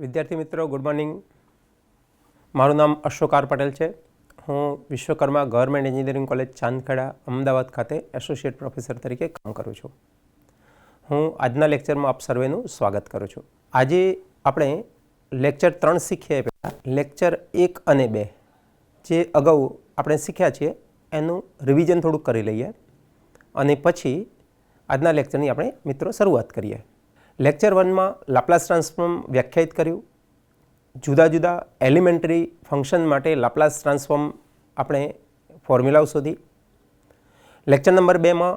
વિદ્યાર્થી મિત્રો good morning. મારું નામ અશોક આર પટેલ છે. હું Vishwakarma government engineering college Chandkheda Ahmedabad ખાતે એસોસિએટ પ્રોફેસર તરીકે કામ કરું છું. હું આજના લેક્ચરમાં આપ સર્વેનું સ્વાગત કરું છું. આજે આપણે લેક્ચર 3 શીખીએ પહેલાં લેક્ચર 1 અને 2 જે અગાઉ આપણે શીખ્યા છીએ એનું રિવિઝન થોડુંક કરી લઈએ અને પછી આજના લેક્ચરની આપણે મિત્રો શરૂઆત કરીએ. લેક્ચર 1માં લાપ્લાસ ટ્રાન્સફોર્મ વ્યાખ્યાયિત કર્યું. જુદા જુદા એલિમેન્ટરી ફંક્શન માટે લાપ્લાસ ટ્રાન્સફોર્મ આપણે ફોર્મ્યુલાઓ શોધી. લેક્ચર નંબર 2માં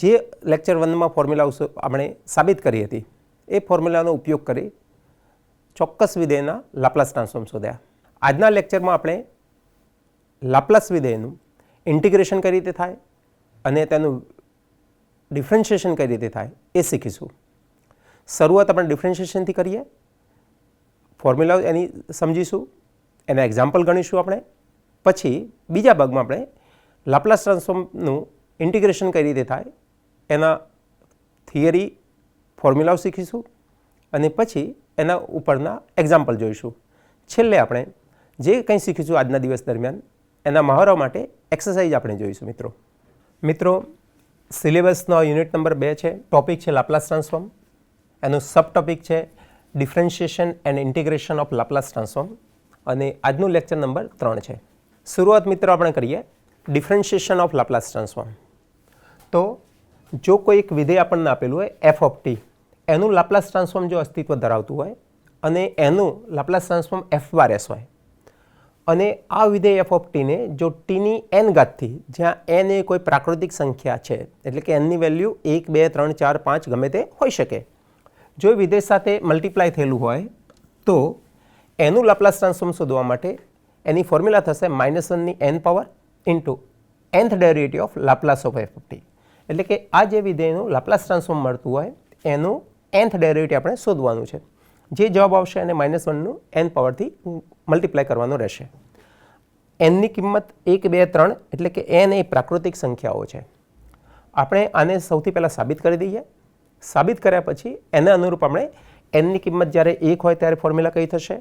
જે લેક્ચર 1માં ફોર્મ્યુલાઓ આપણે સાબિત કરી હતી એ ફોર્મ્યુલાનો ઉપયોગ કરી ચોક્કસ વિધેયના લાપ્લાસ ટ્રાન્સફોર્મ શોધ્યા. આજના લેક્ચરમાં આપણે લાપ્લાસ વિધેયનું ઇન્ટિગ્રેશન કઈ રીતે થાય અને તેનું ડિફરન્શિએશન કઈ રીતે થાય એ શીખીશું. શરૂઆત આપણે ડિફરન્શિએશનથી કરીએ, ફોર્મ્યુલા એની સમજીશું, એના એક્ઝામ્પલ ગણીશું આપણે. પછી બીજા ભાગમાં આપણે લાપ્લાસ ટ્રાન્સફોર્મનું ઇન્ટિગ્રેશન કઈ રીતે થાય એના થિયરી ફોર્મ્યુલાઓ શીખીશું અને પછી એના ઉપરના એક્ઝામ્પલ જોઈશું. છેલ્લે આપણે જે કંઈ શીખીશું આજના દિવસ દરમિયાન એના મહાવરા માટે એક્સરસાઇઝ આપણે જોઈશું. મિત્રો સિલેબસનો યુનિટ નંબર 2 છે. ટોપિક છે લાપ્લાસ ટ્રાન્સફોર્મ. એનું સબ ટોપિક છે differentiation and integration of Laplace transform અને આજનું લેક્ચર નંબર 3 છે. શરૂઆત મિત્રો આપણે કરીએ ડિફરન્શિએશન ઓફ લાપ્લાસ ટ્રાન્સફોર્મ. તો જો કોઈ એક વિધેય આપણને આપેલું હોય એફ ઓફ ટી, એનું લાપ્લાસ ટ્રાન્સફોર્મ જો અસ્તિત્વ ધરાવતું હોય અને એનું Laplace transform F bar S હોય અને આ વિધેય એફ ઓફ ટીને જો ટીની એન ઘાતથી, જ્યાં એન એ કોઈ પ્રાકૃતિક સંખ્યા છે એટલે કે એનની વેલ્યુ 1, 2, 3, 4, 5 ગમે તે હોઈ શકે, જો વિધેય સાથે મલ્ટીપ્લાય થયેલું હોય તો એનું લાપ્લાસ ટ્રાન્સફોર્મ શોધવા માટે એની ફોર્મ્યુલા થશે -1ની n power into nth derivative of Laplace of F of T. એટલે કે આ જે વિધેયનું લાપ્લાસ ટ્રાન્સફોર્મ મળતું હોય એનું nth ડેરિવેટિવ આપણે શોધવાનું છે. જે જવાબ આવશે એને -1નું n પાવરથી મલ્ટીપ્લાય કરવાનું રહેશે. એનની કિંમત 1, 2, 3 એટલે કે n એ પ્રાકૃતિક સંખ્યાઓ છે. આપણે આને સૌથી પહેલાં સાબિત કરી દઈએ. સાબિત કર્યા પછી એના અનુરૂપ આપણે એનની કિંમત જ્યારે 1 હોય ત્યારે ફોર્મ્યુલા કઈ થશે,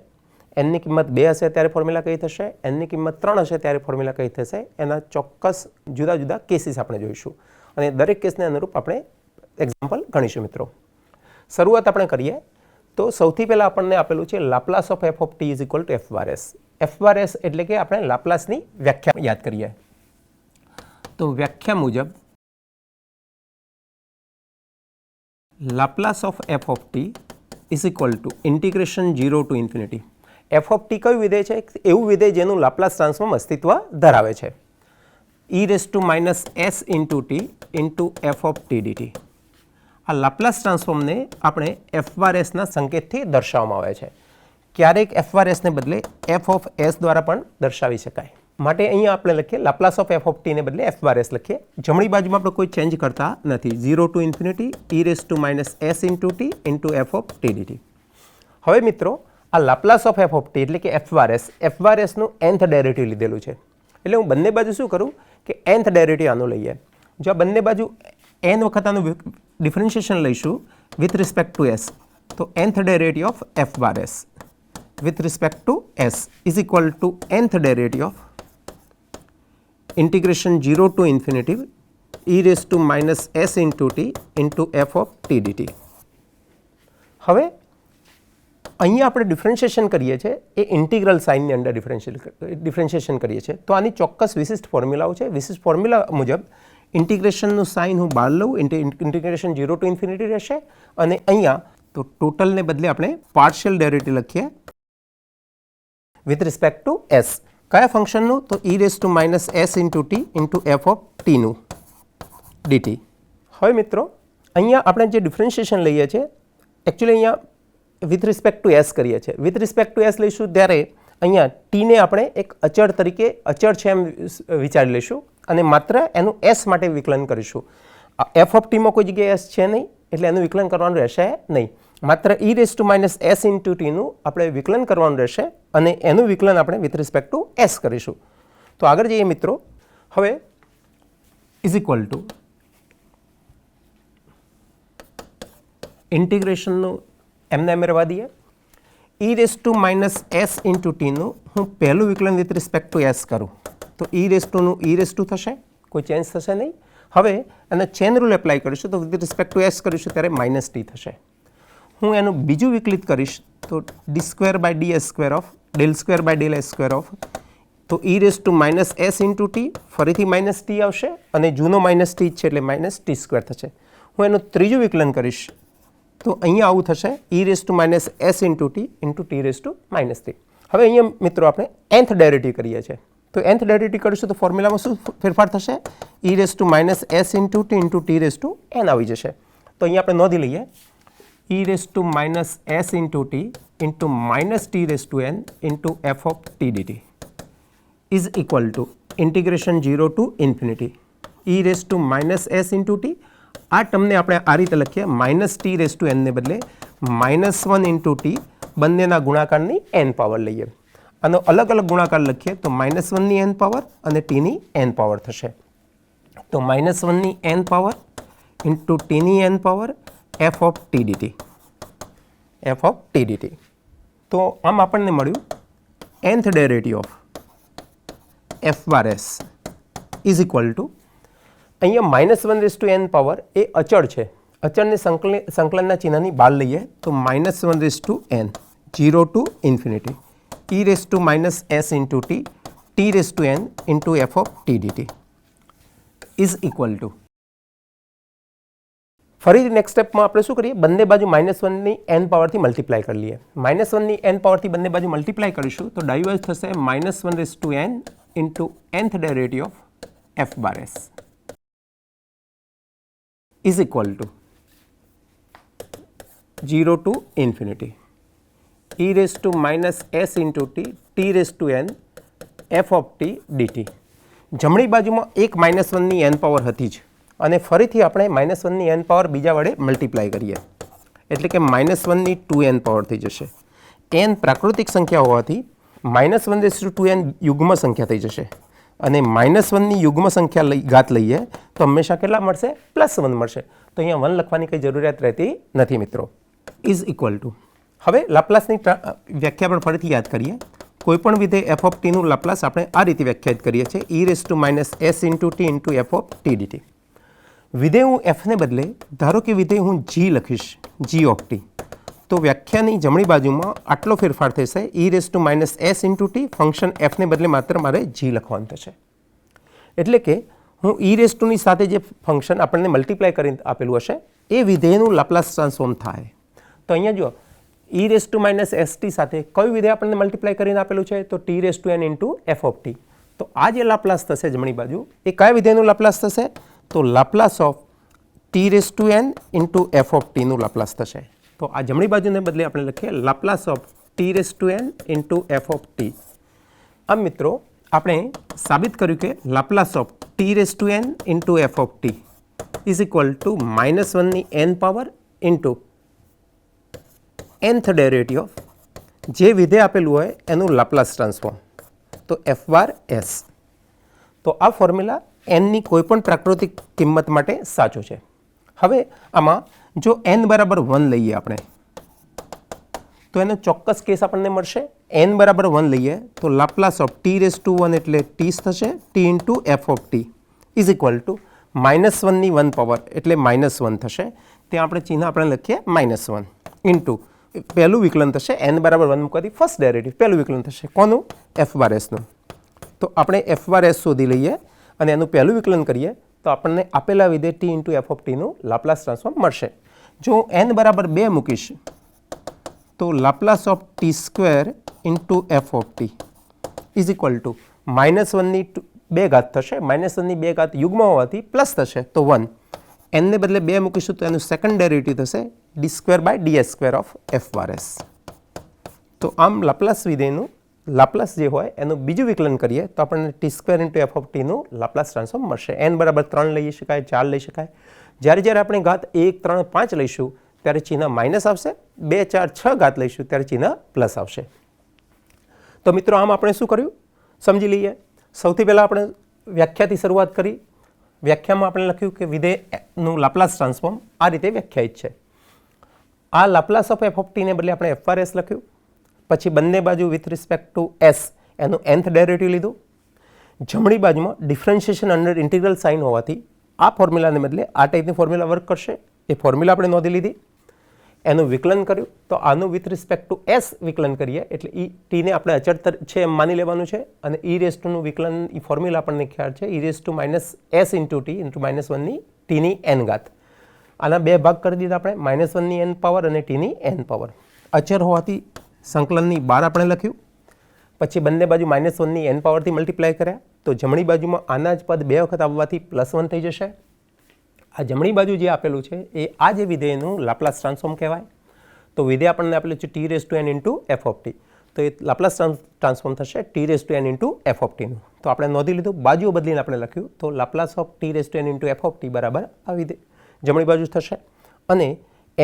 એનની કિંમત 2 હશે ત્યારે ફોર્મ્યુલા કઈ થશે, એનની કિંમત 3 હશે ત્યારે ફોર્મ્યુલા કઈ થશે, એના ચોક્કસ જુદા જુદા કેસીસ આપણે જોઈશું અને દરેક કેસને અનુરૂપ આપણે એક્ઝામ્પલ ગણીશું. મિત્રો શરૂઆત આપણે કરીએ તો સૌથી પહેલાં આપણને આપેલું છે Laplace of F of T is equal to f bar S. F bar S એટલે કે આપણે લાપ્લાસની વ્યાખ્યા યાદ કરીએ. તો વ્યાખ્યા મુજબ Laplace of F of T is equal to integration 0 to infinity. F of T કયું વિધેય છે? એવું વિધેય જેનું લાપ્લાસ ટ્રાન્સફોર્મ અસ્તિત્વ ધરાવે છે. e raise to -s into T into F of T DT. આ લાપ્લાસ ટ્રાન્સફોર્મને આપણે એફ બાર એસના સંકેતથી દર્શાવવામાં આવે છે. ક્યારેક એફ બાર એસને બદલે એફ ઓફ એસ દ્વારા પણ દર્શાવી શકાય. માટે અહીંયા આપણે લખીએ લાપ્લાસ ઓફ એફ ઓફ ટીને બદલે એફ બાર એસ લખીએ. જમણી બાજુમાં આપણે કોઈ ચેન્જ કરતા નથી. 0 to infinity e raise to -s into T into F of T DT. હવે મિત્રો આ Laplace of F of T એટલે કે એફ બાર એસનું nth ડેરિવેટિવ લીધેલું છે. એટલે હું બંને બાજુ શું કરું કે nth ડેરિવેટિવ આનું લઈએ. જો આ બંને બાજુ n વખત આનું ડિફરન્શિએશન લઈશું વિથ રિસ્પેક્ટ ટુ s, તો nth derivative of F bar S with respect to s is equal to nth derivative of integration 0 to infinity e raise to -s into T into F of T DT. હવે અહીંયા આપણે differentiation કરીએ છીએ એ integral સાઇનની અંદર differentiation કરીએ છીએ. તો આની ચોક્કસ વિશિષ્ટ ફોર્મ્યુલાઓ છે. વિશિષ્ટ ફોર્મ્યુલા મુજબ ઇન્ટિગ્રેશનનું સાઇન હું બહાર લઉં, ઇન્ટિગ્રેશન 0 ટુ ઇન્ફિનિટી રહેશે અને અહીંયા તો ટોટલને બદલે આપણે પાર્શિયલ ડેરિવેટિવ લખીએ વિથ રિસ્પેક્ટ ટુ s. કયા ફંક્શનનું? તો e raise to -s into T into F of ટીનું ડીટી. હવે મિત્રો અહીંયા આપણે જે ડિફરન્શિએશન લઈએ છીએ એકચ્યુઅલી અહીંયા વિથ રિસ્પેક્ટ ટુ એસ કરીએ છીએ. વિથ રિસ્પેક્ટ ટુ એસ લઈશું ત્યારે અહીંયા ટીને આપણે એક અચળ તરીકે અચળ છે એમ વિચારી લઈશું અને માત્ર એનું એસ માટે વિકલન કરીશું. એફ ઓફ ટીમાં કોઈ જગ્યાએ એસ છે નહીં એટલે એનું વિકલન કરવાનું રહેશે નહીં. માત્ર e raise to -s into ટીનું આપણે વિકલન કરવાનું રહેશે અને એનું વિકલન આપણે વિથ રિસ્પેક્ટ ટુ એસ કરીશું. તો આગળ જઈએ મિત્રો. હવે ઇઝ ઇક્વલ ટુ ઇન્ટિગ્રેશનનું એમને એમ રહેવા દઈએ. E raise to minus S into ટીનું હું પહેલું વિકલન વિથ રિસ્પેક્ટ ટુ એસ કરું તો ઈ રેસ ટુનું ઈ રેસ ટુ થશે, કોઈ ચેન્જ થશે નહીં. હવે એને ચેન રૂલ એપ્લાય કરીશું તો વિથ રિસ્પેક્ટ ટુ એસ કરીશું ત્યારે માઇનસ ટી થશે. હું એનું બીજું વિકલિત કરીશ તો D square by D S square of del square by del S square of તો ઈ raise to minus S into T ફરીથી માઇનસ ટી આવશે અને જૂનો માઇનસ ટી છે એટલે માઇનસ ટી સ્ક્વેર થશે. હું એનું ત્રીજું વિકલન કરીશ તો અહીંયા આવું થશે E raise to minus S into T raise to minus T. હવે અહીંયા મિત્રો આપણે nth ડેરિવેટિવ કરીએ છીએ તો nth ડેરિવેટિવ કરીશું તો ફોર્મ્યુલામાં શું ફેરફાર થશે? E raise to minus S into T raise to N આવી જશે. તો અહીંયા આપણે નોંધી લઈએ E raise to minus S into T into minus T raise to N into F of T DT is equal to integration 0 to infinity E raise to minus S into T. આ ટર્મને આપણે આ રીતે લખીએ minus T raise to એનને બદલે -1 into T બંનેના ગુણાકારની એન પાવર લઈએ. આનો અલગ અલગ ગુણાકાર લખીએ તો -1ની એન પાવર અને ટીની એન પાવર થશે. તો -1ની એન પાવર ઇન્ટુ ટીની N power F of T DT. તો આમ આપણને મળ્યું nth derivative of F bar S is equal to અહીંયા -1 રેસ ટુ એન પાવર એ અચળ છે. અચળને સંકલનના ચિહ્નની બહાર લઈએ તો -1 raise to N 0 to infinity E raise to minus S into T raise to N into F of T DT is equal to. ફરીથી નેક્સ્ટ સ્ટેપમાં આપણે શું કરીએ? બંને બાજુ -1ની એન પાવરથી મલ્ટીપ્લાય કરી લઈએ. -1ની એન પાવરથી બંને બાજુ મલ્ટીપ્લાય કરીશું તો ડાયવર્જ થશે -1 raise to N into nth derivative of F bar S is equal to 0 to infinity E raise to minus S into T raise to N F of T DT. જમણી બાજુમાં એક -1ની N power હતી જ અને ફરીથી આપણે -1ની N power બીજા વડે મલ્ટીપ્લાય કરીએ એટલે કે -1ની 2n પાવર થઈ જશે. n પ્રાકૃતિક સંખ્યા હોવાથી -1 રેસ ટુ 2n યુગ્મ સંખ્યા થઈ જશે અને -1ની યુગ્મ સંખ્યા ઘાત લઈએ તો હંમેશા કેટલા મળશે? +1 મળશે. તો અહીંયા 1 લખવાની કંઈ જરૂરિયાત રહેતી નથી મિત્રો. ઇઝ ઇક્વલ ટુ હવે લાપ્લાસની વ્યાખ્યા પણ ફરીથી યાદ કરીએ. કોઈપણ વિધેય એફ ઓફ ટીનું લાપ્લાસ આપણે આ રીતે વ્યાખ્યાયિત કરીએ છીએ ઈ raise to minus S into T into F of T DT. વિધેય હું એફને બદલે ધારો કે વિધેય હું જી લખીશ જી ઓફ ટી તો વ્યાખ્યાની જમણી બાજુમાં આટલો ફેરફાર થશે E raise to minus S into T function એફને બદલે માત્ર મારે જી લખવાનું થશે. એટલે કે હું ઈ રેસ ટુની સાથે જે ફંક્શન આપણને મલ્ટીપ્લાય કરીને આપેલું હશે એ વિધેયનું લાપ્લાસ ટ્રાન્સફોર્મ થાય. તો અહીંયા જો E raise to minus S T સાથે કયું વિધેય આપણને મલ્ટીપ્લાય કરીને આપેલું છે? તો T raise to N into F of T. તો આ જે લાપ્લાસ થશે જમણી બાજુ એ કયા વિધેયનું લાપ્લાસ થશે? તો Laplace of T raise to N into F of ટીનું લાપ્લાસ થશે. તો આ જમણી બાજુને બદલે આપણે લખીએ Laplace of T raise to N into F of T. આમ મિત્રો આપણે સાબિત કર્યું કે Laplace of T raise to N into F of T is equal to -1ની N power into nth derivative of જે વિધેય આપેલું હોય એનું લાપ્લાસ ટ્રાન્સફોર્મ તો એફ બાર એસ. તો આ ફોર્મ્યુલા એનની કોઈપણ પ્રાકૃતિક કિંમત માટે સાચો છે. હવે આમાં જો n બરાબર 1 લઈએ આપણે તો એનો ચોક્કસ કેસ આપણને મળશે. n બરાબર 1 લઈએ તો Laplace of T raise to 1 એટલે ટી થશે T into F of T is equal to -1ની 1 પાવર એટલે -1 થશે. ત્યાં આપણે ચિહ્ન આપણે લખીએ -1 ઇન્ટુ પહેલું વિકલન થશે n બરાબર 1 મૂકવાથી ફર્સ્ટ ડેરિવેટિવ પહેલું વિકલન થશે કોનું? F bar એસનું. તો આપણે એફ બાર એસ શોધી લઈએ અને એનું પહેલું વિકલન કરીએ તો આપણને આપેલા વિધેય ટી ઇન્ટુ એફ ઓફ ટીનું લાપ્લાસ ટ્રાન્સફોર્મ મળશે. જો n બરાબર 2 મૂકીશ તો Laplace of T square into F of T is equal to -1ની 2 ઘાત થશે. -1ની 2 ઘાત યુગ્મ હોવાથી પ્લસ થશે તો 1. n ને બદલે 2 મૂકીશું તો એનું સેકન્ડ ડેરિવેટિવ થશે D square by D S square of F bar S. તો આમ લાપ્લાસ વિધેયનું લાપ્લાસ જે હોય એનું બીજું વિકલન કરીએ તો આપણને T square into F of ટીનું લાપ્લાસ ટ્રાન્સફોર્મ મળશે. n બરાબર 3 લઈ શકાય, 4 લઈ શકાય. જ્યારે આપણે ઘાત 1, 3, 5 લઈશું ત્યારે ચિહ્ન માઇનસ આવશે. 2, 4, 6 ઘાત લઈશું ત્યારે ચિહ્ન પ્લસ આવશે. તો મિત્રો આમ આપણે શું કર્યું સમજી લઈએ. સૌથી પહેલાં આપણે વ્યાખ્યાથી શરૂઆત કરી. વ્યાખ્યામાં આપણે લખ્યું કે વિધેયનું લાપ્લાસ ટ્રાન્સફોર્મ આ રીતે વ્યાખ્યાયિત છે. આ લાપ્લાસ ઓફ એફ ઓફ ટીને બદલે આપણે એફ બાર એસ લખ્યું પછી બંને બાજુ વિથ રિસ્પેક્ટ ટુ એસ એનું nth ડેરિવેટિવ લીધું. જમણી બાજુમાં ડિફરન્શિએશન અંડર ઇન્ટિગ્રલ સાઇન હોવાથી આ ફોર્મ્યુલાને બદલે આ ટાઈપની ફોર્મ્યુલા વર્ક કરશે. એ ફોર્મ્યુલા આપણે નોંધી લીધી. એનું વિકલન કર્યું તો આનું વિથ રિસ્પેક્ટ ટુ એસ વિકલન કરીએ એટલે ટીને આપણે અચળ છે એમ માની લેવાનું છે અને ઈ રેસ ટુનું વિકલન એ ફોર્મ્યુલા આપણને ખ્યાલ છે E raise to minus S into T into -1ની ટીની એન ઘાત. આના બે ભાગ કરી દીધા આપણે -1ની એન પાવર અને ટીની એન પાવર. અચળ હોવાથી સંકલનની 12 આપણે લખ્યું. પછી બંને બાજુ -1ની એન પાવરથી મલ્ટીપ્લાય કર્યા તો જમણી બાજુમાં આના જ પદ 2 વખત આવવાથી +1 થઈ જશે. આ જમણી બાજુ જે આપેલું છે એ આ જે વિધેયનું લાપ્લાસ ટ્રાન્સફોર્મ કહેવાય. તો વિધેય આપણને આપેલું છે T raise to N into F of T. તો એ લાપ્લાસ ટ્રાન્સફોર્મ થશે T raise to N into F of ટીનું. તો આપણે નોંધી લીધું. બાજુઓ બદલીને આપણે લખ્યું તો Laplace of T raise to N into F of T બરાબર આ વિધેય જમણી બાજુ થશે. અને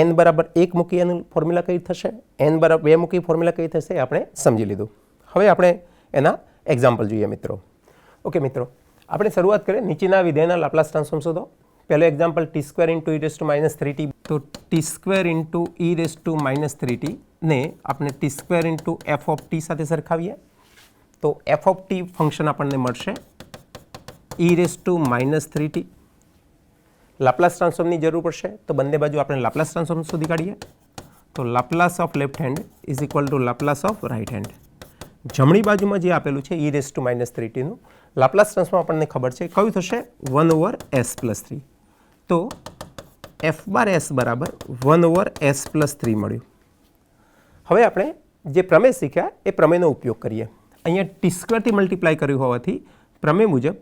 એન બરાબર 1 મૂકી એનું ફોર્મ્યુલા કઈ થશે, એન બરાબર 2 મૂકી ફોર્મ્યુલા કઈ થશે એ આપણે સમજી લીધું. હવે આપણે એના એક્ઝામ્પલ જોઈએ મિત્રો. ઓકે મિત્રો, આપણે શરૂઆત કરીએ નીચેના વિધેયના લાપ્લાસ ટ્રાન્સફોર્મ શોધો. પહેલો example T square into E raise two -3t. તો T square into E raise two -3t ને આપણે T square into F of T સાથે સરખાવીએ તો એફ ઓફ ટી ફંક્શન આપણને મળશે ઈ રેસ ટુ -3t. લાપ્લાસ ટ્રાન્સફોર્મની જરૂર પડશે તો બંને બાજુ આપણે લાપ્લાસ ટ્રાન્સફોર્મ શોધી કાઢીએ. તો Laplace of left hand is equal to Laplace of right hand. જમણી બાજુમાં જે આપેલું છે ઈ રેસ ટુ -3tનું લાપ્લાસ ટ્રાન્સફોર્મ આપણને ખબર છે કયું થશે 1/s+3. તો f બાર s બરાબર 1/s+3 મળ્યું. હવે આપણે જે પ્રમેય શીખ્યા એ પ્રમેયનો ઉપયોગ કરીએ. અહીંયા ટી સ્ક્વેરથી મલ્ટીપ્લાય કર્યું હોવાથી પ્રમેય મુજબ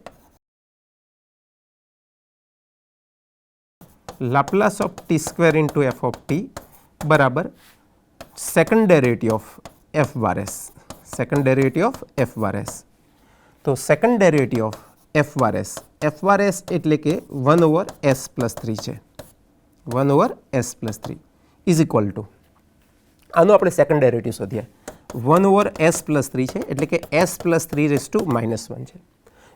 Laplace of T square into F of T બરાબર second derivative of F bar S. Second derivative of F bar S. તો second derivative of F bar S એટલે કે 1/s+3 છે. 1/s+3 ઇઝ ઇક્વલ ટુ આનું આપણે second derivative શોધીએ. 1/s+3 છે એટલે કે s+3 રેઝ ટુ -1 છે.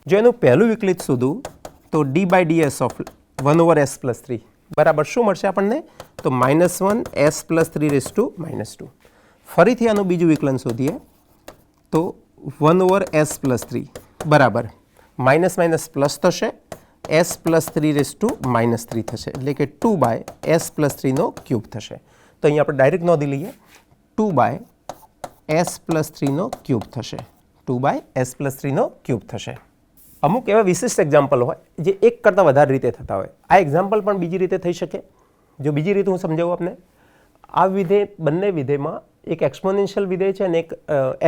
જો એનું પહેલું વિકલિત શોધું તો d/ds ઓફ 1/s+3 બરાબર શું મળશે આપણને તો -1s+3 રેઝ ટુ -2. ફરીથી આનું બીજું વિકલન શોધીએ તો 1/s+3 બરાબર માઇનસ પ્લસ થશે s+3 રેઝ ટુ -3 થશે એટલે કે 2/s+3નો ક્યુબ થશે. તો અહીં આપણે ડાયરેક્ટ નોંધી લઈએ 2/s+3નો ક્યુબ થશે. 2/s+3નો ક્યુબ થશે. અમુક એવા વિશિષ્ટ એક્ઝામ્પલ હોય જે એક કરતાં વધારે રીતે થતા હોય. આ એક્ઝામ્પલ પણ બીજી રીતે થઈ શકે. જો બીજી રીતે હું સમજાવું આપને, આ વિધેય બંને વિધેયમાં એક એક્સપોનેન્શિયલ વિધેય છે અને એક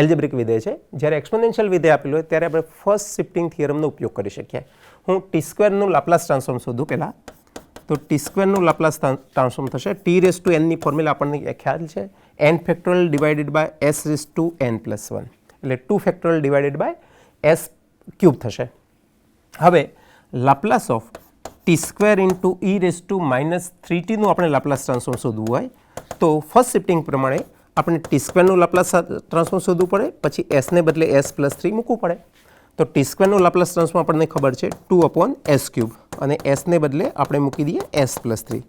એલ્જેબ્રિક વિધેય છે. જ્યારે એક્સપોનેન્શિયલ વિધેય આપેલું હોય ત્યારે આપણે ફર્સ્ટ શિફ્ટિંગ થિયરમનો ઉપયોગ કરી શકીએ. હું ટી સ્ક્વેરનું લાપ્લાસ ટ્રાન્સફોર્મ શોધું પહેલાં. તો ટી સ્ક્વેરનું લાપ્લાસ ટ્રાન્સફોર્મ થશે ટી રેસ ટુ એનની ફોર્મ્યુલા આપણને ખ્યાલ છે n factorial divided by s raise to n + 1 એટલે 2 factorial divided by s cube થશે. હવે Laplace of T square into E raise to -3tનું આપણે લાપ્લાસ ટ્રાન્સફોર્મ શોધવું હોય તો ફર્સ્ટ શિફ્ટિંગ પ્રમાણે આપણે ટી સ્ક્વેરનું લાપ્લાસ ટ્રાન્સફોર્મ શોધવું પડે, પછી એસને બદલે s+3 મૂકવું પડે. તો ટી સ્ક્વેરનું લાપ્લાસ ટ્રાન્સફોર્મ આપણને ખબર છે 2/s³ અને એસને બદલે આપણે મૂકી દઈએ s+3.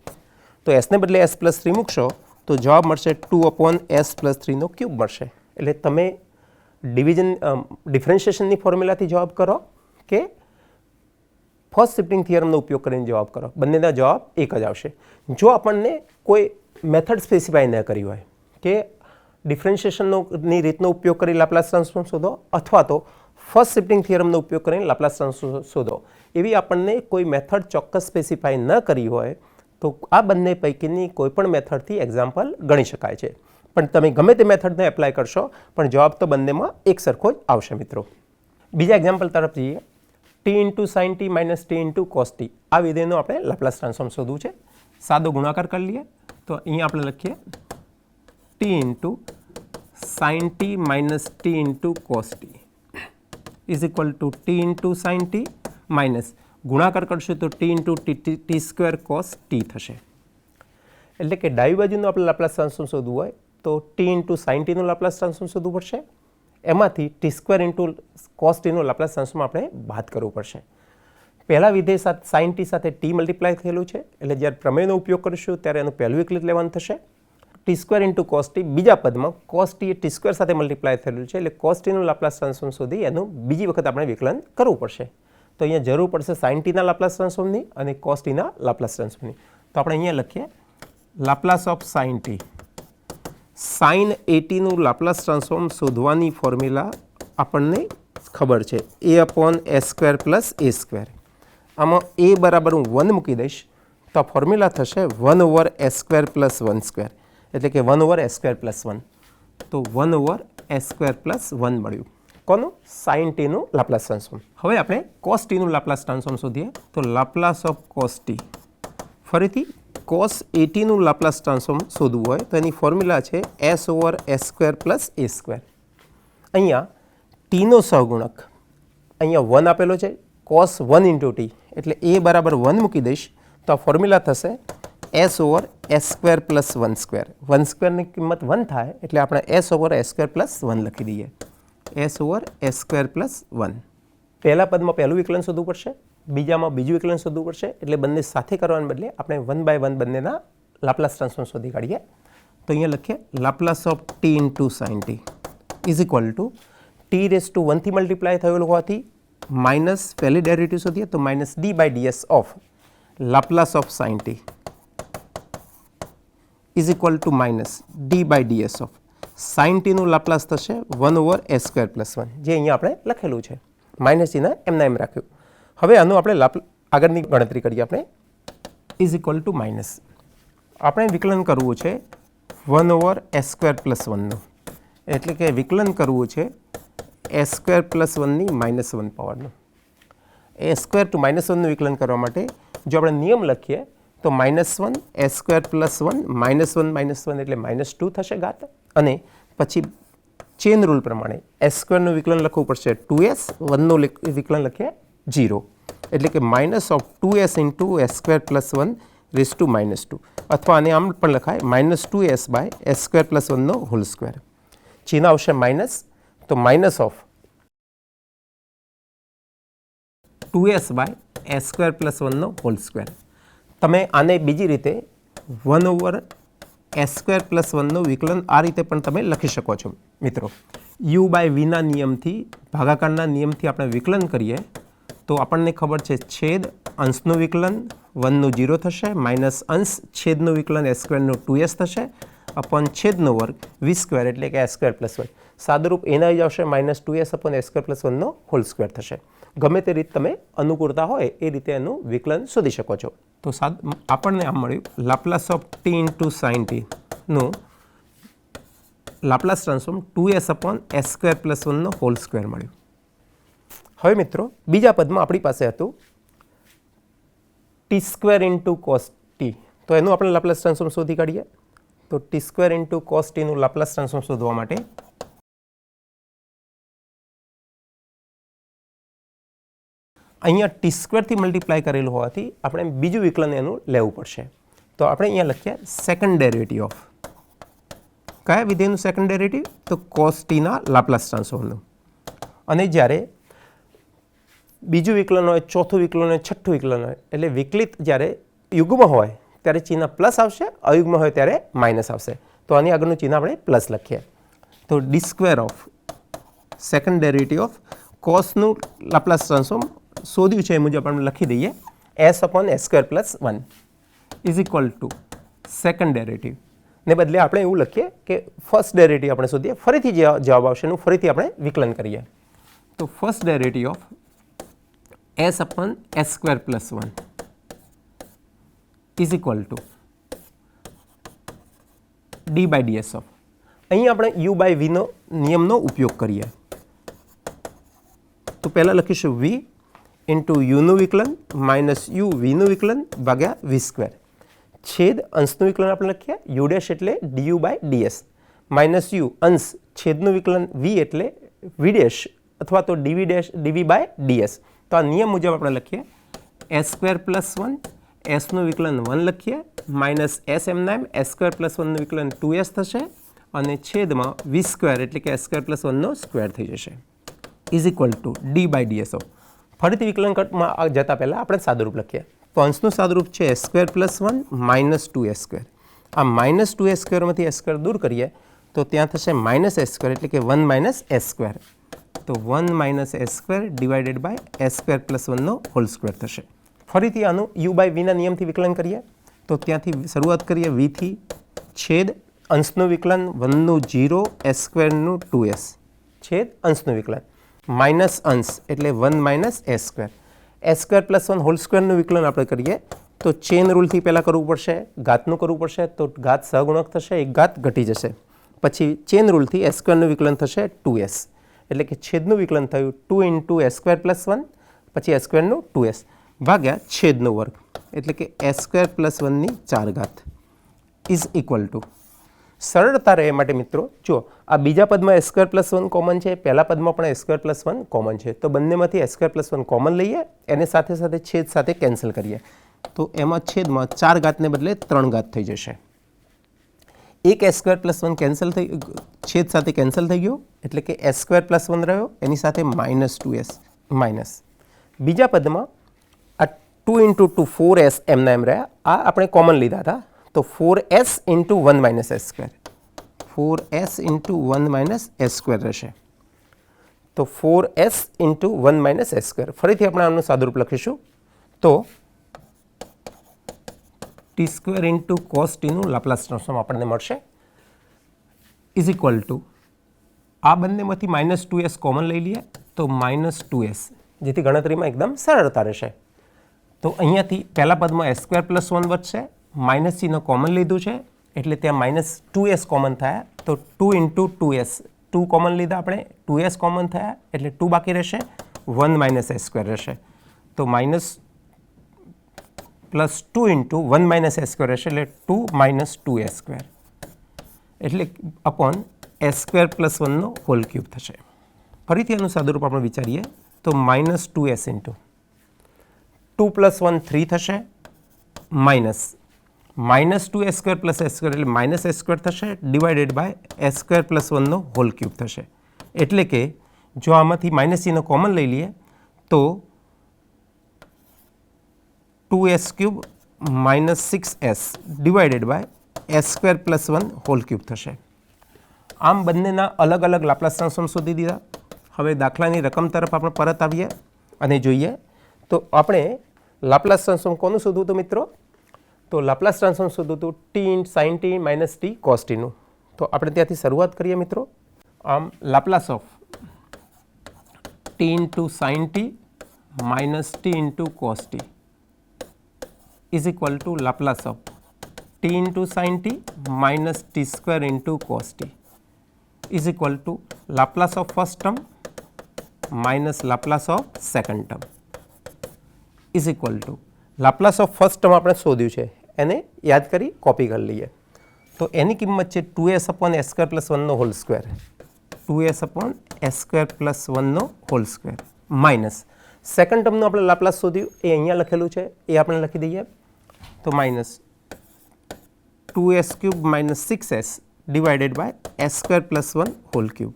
તો એસને બદલે s+3 મૂકશો તો જવાબ મળશે 2/s+3નો ક્યુબ મળશે. એટલે તમે ડિફરન્શિએશનની ફોર્મ્યુલાથી જવાબ કરો કે ફર્સ્ટ શિફ્ટિંગ થિયરમનો ઉપયોગ કરીને જવાબ કરો, બંનેના જવાબ એક જ આવશે. જો આપણને કોઈ મેથડ સ્પેસિફાઈ ન કરી હોય કે ડિફરન્શિએશનની રીતનો ઉપયોગ કરી લાપ્લાસ ટ્રાન્સફોર્મ શોધો અથવા તો ફર્સ્ટ શિફ્ટિંગ થિયરમનો ઉપયોગ કરીને લાપ્લાસ ટ્રાન્સફોર્મ શોધો, એવી આપણને કોઈ મેથડ ચોક્કસ સ્પેસિફાઈ ન કરી હોય તો આ બંને પૈકીની કોઈપણ મેથડથી એક્ઝામ્પલ ગણી શકાય છે. પણ તમે ગમે તે મેથડને એપ્લાય કરશો પણ જવાબ તો બંનેમાં એક સરખો જ આવશે મિત્રો. બીજા એક્ઝામ્પલ તરફ જઈએ. T into sign T minus T into cos T આ વિધેયનો આપણે લાપ્લાસ ટ્રાન્સફોર્મ શોધવું છે. સાદો ગુણાકાર કરી લઈએ તો અહીંયા આપણે લખીએ T into sign T minus T into cos T is equal two T into sign T minus ગુણાકાર કરશું તો T into T square cos T થશે. એટલે કે ડાબી બાજુનું આપણે લાપ્લાસ ટ્રાન્સફોર્મ શોધવું હોય તો ટી ઇન્ટુ સાઇન ટીનું લાપ્લાસ ટ્રાન્સફોર્મ શોધવું પડશે. એમાંથી ટી સ્ક્વેર ઇન્ટુ કોસ ટીનું લાપ્લાસ ટ્રાન્સફોર્મ આપણે બાદ કરવું પડશે. પહેલા વિધેય સાથે સાઇન ટી સાથે ટી મલ્ટીપ્લાય થયેલું છે એટલે જ્યારે પ્રમેયનો ઉપયોગ કરીશું ત્યારે એનું પહેલું વિકલિત લેવાનું થશે. T square into cos T બીજા પદમાં કોસ ટી એ ટી સ્ક્વેર સાથે મલ્ટીપ્લાય થયેલું છે, એટલે કોસ ટીનું લાપ્લાસ ટ્રાન્સફોર્મ શોધી એનું બીજી વખત આપણે વિકલન કરવું પડશે. તો અહીંયા જરૂર પડશે સાઇન ટીના લાપ્લાસ ટ્રાન્સફોર્મની અને કોસ ટીના લાપ્લાસ ટ્રાન્સફોર્મની. તો આપણે અહીંયા લખીએ Laplace of sine T. Sine એટીનું લાપ્લાસ ટ્રાન્સફોર્મ શોધવાની ફોર્મ્યુલા આપણને ખબર છે, A upon A square plus A square. આમાં એ બરાબર હું 1 મૂકી દઈશ તો આ ફોર્મ્યુલા થશે 1 over A square plus 1 square, એટલે કે 1 ઓવર એ સ્ક્વેર પ્લસ 1. તો 1 ઓવર એ સ્ક્વેર પ્લસ 1 મળ્યું. કોનું? સાઇન ટીનું લાપ્લાસ ટ્રાન્સફોર્મ. હવે આપણે કોસ ટીનું લાપ્લાસ ટ્રાન્સફોર્મ શોધીએ. તો લાપ્લાસ ઓફ કોસ ટી, ફરીથી કોસ એટીનું લાપ્લાસ ટ્રાન્સફોર્મ શોધવું હોય તો એની ફોર્મ્યુલા છે S over A square plus A square. અહીંયા ટીનો સહગુણક અહીંયા 1 આપેલો છે, કોસ 1 ઇન્ટુ ટી, એટલે એ બરાબર 1 મૂકી દઈશ તો આ ફોર્મ્યુલા થશે S over A square plus 1 square. 1 સ્ક્વેરની કિંમત 1 થાય એટલે આપણે S over A square plus 1 લખી દઈએ. S over A square plus 1. પહેલા પદમાં પહેલું વિકલન શોધવું પડશે, બીજામાં બીજું વિકલન શોધવું પડશે, એટલે બંને સાથે કરવાને બદલે આપણે 1 બાય 1 બંનેના લાપ્લાસ ટ્રાન્સફોર્મ શોધી કાઢીએ. તો અહીંયા લખીએ Laplace of T into sign T is equal two T raise to 1 થી મલ્ટીપ્લાય થયેલું હોવાથી માઇનસ પહેલી ડેરિવેટિવ શોધીએ તો minus D by DS of Laplace of sine T is equal to minus D by DS of sine ટીનું Laplace થશે 1 over A square plus 1, જે અહીંયા આપણે લખેલું છે. માઇનસ સીના એમના એમ રાખ્યું. હવે આનું આપણે આગળની ગણતરી કરીએ. આપણે ઇઝ ઇક્વલ ટુ માઇનસ, આપણે વિકલન કરવું છે 1 ઓવર એ સ્ક્વેર પ્લસ 1નું, એટલે કે વિકલન કરવું છે એ સ્ક્વેર પ્લસ 1ની માઇનસ 1 પાવરનું. એ સ્ક્વેર ટુ માઇનસ 1નું વિકલન કરવા માટે જો આપણે નિયમ લખીએ તો -1 એ સ્ક્વેર પ્લસ 1 -1 એટલે -2 થશે ઘાત, અને પછી ચેન રૂલ પ્રમાણે એ સ્ક્વેરનું વિકલન લખવું પડશે 2s, 1નું વિકલન લખીએ 0, એટલે કે minus of 2s into A square plus 1 raise to -2, અથવા આને આમ પણ લખાય -2s by A square plus 1નો હોલ સ્ક્વેર. ચિહ્ન આવશે માઇનસ, તો minus of 2s by A square plus 1નો હોલ સ્ક્વેર. તમે આને બીજી રીતે 1 ઓવર એ સ્ક્વેર પ્લસ 1નું વિકલન આ રીતે પણ તમે લખી શકો છો મિત્રો. યુ બાય વીના નિયમથી, ભાગાકારના નિયમથી આપણે વિકલન કરીએ તો આપણને ખબર છે છેદ અંશનું વિકલન 1નું 0 થશે, માઇનસ અંશ છેદનું વિકલન એ સ્ક્વેરનું 2s થશે, અપોન છેદનો વર્ગ વી સ્ક્વેર, એટલે કે એ સ્ક્વેર પ્લસ 1. સાદુરૂપ એના જ આવશે -2s upon A square plus 1નો હોલ સ્ક્વેર થશે. ગમે તે રીત તમે અનુકૂળતા હોય એ રીતે એનું વિકલન શોધી શકો છો. તો આપણને આમ મળ્યું Laplace of T into sine ટીનું Laplace transform 2s upon A square plus 1નો હોલ સ્ક્વેર મળ્યું. હવે મિત્રો બીજા પદમાં આપણી પાસે હતું T square into cos T, તો એનું આપણે લાપ્લાસ ટ્રાન્સફોર્મ શોધી કાઢીએ. તો ટી સ્ક્વેર ઇન્ટુ કોસ ટીનું લાપ્લાસ ટ્રાન્સફોર્મ શોધવા માટે અહીંયા ટી સ્ક્વેરથી મલ્ટીપ્લાય કરેલું હોવાથી આપણે બીજું વિકલન એનું લેવું પડશે. તો આપણે અહીંયા લખીએ સેકન્ડ ડેરિવેટિવ ઓફ, કયા વિધેયનું સેકન્ડ ડેરિવેટિવ? તો કોસ ટીના લાપ્લાસ ટ્રાન્સફોર્મનું. અને જ્યારે બીજું વિકલન હોય, ચોથું વિકલન હોય, છઠ્ઠું વિકલન હોય, એટલે વિકલિત જ્યારે યુગ્મ હોય ત્યારે ચિહ્ન પ્લસ આવશે, અયુગ્મ હોય ત્યારે માઇનસ આવશે. તો આની આગળનું ચિહ્ન આપણે પ્લસ લખીએ. તો D square of second derivative of કોસનું લાપ્લાસ ટ્રાન્સફોર્મ શોધ્યું છે એ મુજબ આપણે લખી દઈએ S upon A square plus 1 is equal to second derivative ને બદલે આપણે એવું લખીએ કે ફર્સ્ટ ડેરિવેટિવ આપણે શોધીએ. ફરીથી જે જવાબ આવશે એનું ફરીથી આપણે વિકલન કરીએ. તો first derivative of S upon A square plus 1 is equal to D by DS of, અહીં આપણે યુ બાય વીનો નિયમનો ઉપયોગ કરીએ. તો પહેલાં લખીશું વી ઇન્ટુ યુનું વિકલન માઇનસ યુ વીનું વિકલન ભાગ્યા વી સ્ક્વેર. છેદ અંશનું વિકલન આપણે લખીએ યુ ડેશ એટલે DU by DS, minus U અંશ છેદનું વિકલન વી એટલે વી ડેશ અથવા તો DV dash DV by DS. તો આ નિયમ મુજબ આપણે લખીએ એ સ્ક્વેર પ્લસ 1, એસનું વિકલન 1 લખીએ, માઇનસ એસ એમના એમ એ સ્ક્વેર પ્લસ 1નું વિકલન 2s થશે, અને છેદમાં વી સ્ક્વેર એટલે કે એ સ્ક્વેર પ્લસ 1નો સ્ક્વેર થઈ જશે is equal to D by DS of. ફરીથી વિકલન કટમાં જતાં પહેલાં આપણે સાદુરૂપ લખીએ. તો અંશનું સાદુરૂપ છે A square plus 1 minus 2s square, આ માઇનસ 2s² માંથી s² દૂર કરીએ તો ત્યાં થશે -s², એટલે કે 1 - s². તો 1 - s² divided by s² + 1 whole square થશે. ફરીથી આનું u/v ના નિયમથી વિકલન કરીએ તો ત્યાંથી શરૂઆત કરીએ v થી, છેદ અંશનું વિકલન 1 નું 0, s² નું 2s, છેદ અંશનું વિકલન માઇનસ અંશ એટલે 1 - s². s² + 1 હોલ સ્ક્વેરનું વિકલન આપણે કરીએ તો ચેન રૂલથી પહેલાં કરવું પડશે, ઘાતનું કરવું પડશે, તો ઘાત સહગુણક થશે, એક ઘાત ઘટી જશે. પછી ચેન રૂલથી s² નું વિકલન થશે 2s, એટલે કે છેદનું વિકલન થયું 2 × s² + 1, પછી s² નું 2s ભાગ્યા છેદનો વર્ગ, એટલે કે s² + 1 ની 4 ઘાત ઇઝ ઇક્વલ ટુ. સરળતા રહે માટે મિત્રો જો આ બીજા પદમાં s² + 1 કોમન છે, પહેલા પદમાં પણ s² + 1 કોમન છે, તો બંનેમાંથી s² + 1 કોમન લઈએ, એને સાથે સાથે છેદ સાથે કેન્સલ કરીએ તો એમાં છેદમાં 4 ઘાતને બદલે 3 ઘાત થઈ જશે. એક s² + 1 કેન્સલ થઈ, છેદ સાથે કેન્સલ થઈ ગયો, એટલે કે s² + 1 રહ્યો, એની સાથે -2s માઇનસ. બીજા પદમાં આ 2 × 2 4s એમના એમ રહ્યા, આ આપણે કોમન લીધા હતા, તો 4s × 1 - s², 4s × 1 - s² રહેશે. તો 4s × 1 - s². ફરીથી આપણે આનું સાદુરૂપ લખીશું તો t² × cos t નું લાપ્લાસ ટ્રાન્સફોર્મ આપણને મળશે ઇઝ ઇક્વલ ટુ, આ બંનેમાંથી -2s કોમન લઈ લઈએ તો -2s, જેથી ગણતરીમાં એકદમ સરળતા રહેશે. તો અહીંયાથી પહેલા પદમાં s² + 1 વધશે, માઇનસ ચિહ્ન કોમન લીધું છે એટલે ત્યાં -2s કોમન થયા, તો 2 × 2s, 2 કોમન લીધા આપણે, 2s કોમન થયા એટલે 2 બાકી રહેશે, 1 - s² રહેશે. તો -2 × 1 - s² રહેશે, એટલે 2 - 2s², એટલે અપોન s² + 1 નો હોલ ક્યુબ થશે. ફરીથી આનું સાદુરૂપ આપણે વિચારીએ તો -2s × 2 + 1 3 થશે, માઇનસ -2s² + s² એટલે -s² થશે, ડિવાઇડેડ બાય s² + 1 નો હોલ ક્યુબ થશે. એટલે કે જો આમાંથી માઇનસ ચિહ્ન કોમન લઈ લઈએ તો 2s³ - 6s divided by s² + 1 whole cube થશે. આમ બંનેના અલગ અલગ લાપ્લાસ ટ્રાન્સફોર્મ શોધી દીધા. હવે દાખલાની રકમ તરફ આપણે પરત આવીએ અને જોઈએ તો આપણે લાપ્લાસ ટ્રાન્સફોર્મ કોનું શોધવું હતું મિત્રો? તો લાપ્લાસ ટ્રાન્સફોર્મ શોધવું હતું t × sin t - t cos t નું. તો આપણે ત્યાંથી શરૂઆત કરીએ મિત્રો. આમ Laplace of t × sin t - t × cos t is equal to Laplace of t × sin t - t² × cos t is equal to Laplace of first term minus Laplace of second term is equal to Laplace of first term આપણે શોધ્યું છે, એને યાદ કરી copy કરી લઈએ. તો એની કિંમત છે 2s / s² + 1 નો હોલ સ્ક્વેર, 2s / s² + 1 નો હોલ સ્ક્વેર માઇનસ સેકન્ડ ટર્મનું આપણે લાપ્લાસ શોધ્યું, એ અહીંયા લખેલું છે, એ આપણે લખી દઈએ. તો minus 2s³ - 6s divided by s² + 1 whole cube.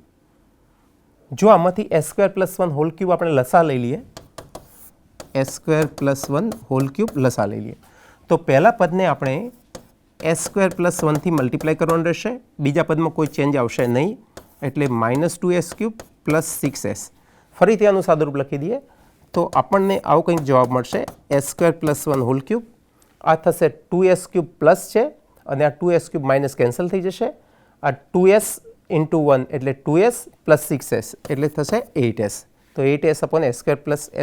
જો આમાંથી s² + 1 હોલ ક્યુબ આપણે લસા લઈ લઈએ, s² + 1 હોલ ક્યુબ લસા લઈ લઈએ, તો પહેલા પદને આપણે s² + 1 થી મલ્ટીપ્લાય કરવાનું રહેશે, બીજા પદમાં કોઈ ચેન્જ આવશે નહીં, એટલે -2s³ + 6s. ફરીથી આનું સાદુરૂપ લખી દઈએ તો આપણને આવો કંઈક જવાબ મળશે, s² + 1 હોલ ક્યુબ. આ થશે 2s³ પ્લસ છે અને આ 2s³ માઇનસ કેન્સલ થઈ જશે. આ 2s × 1 એટલે 2s + 6s એટલે થશે 8s. તો 8s /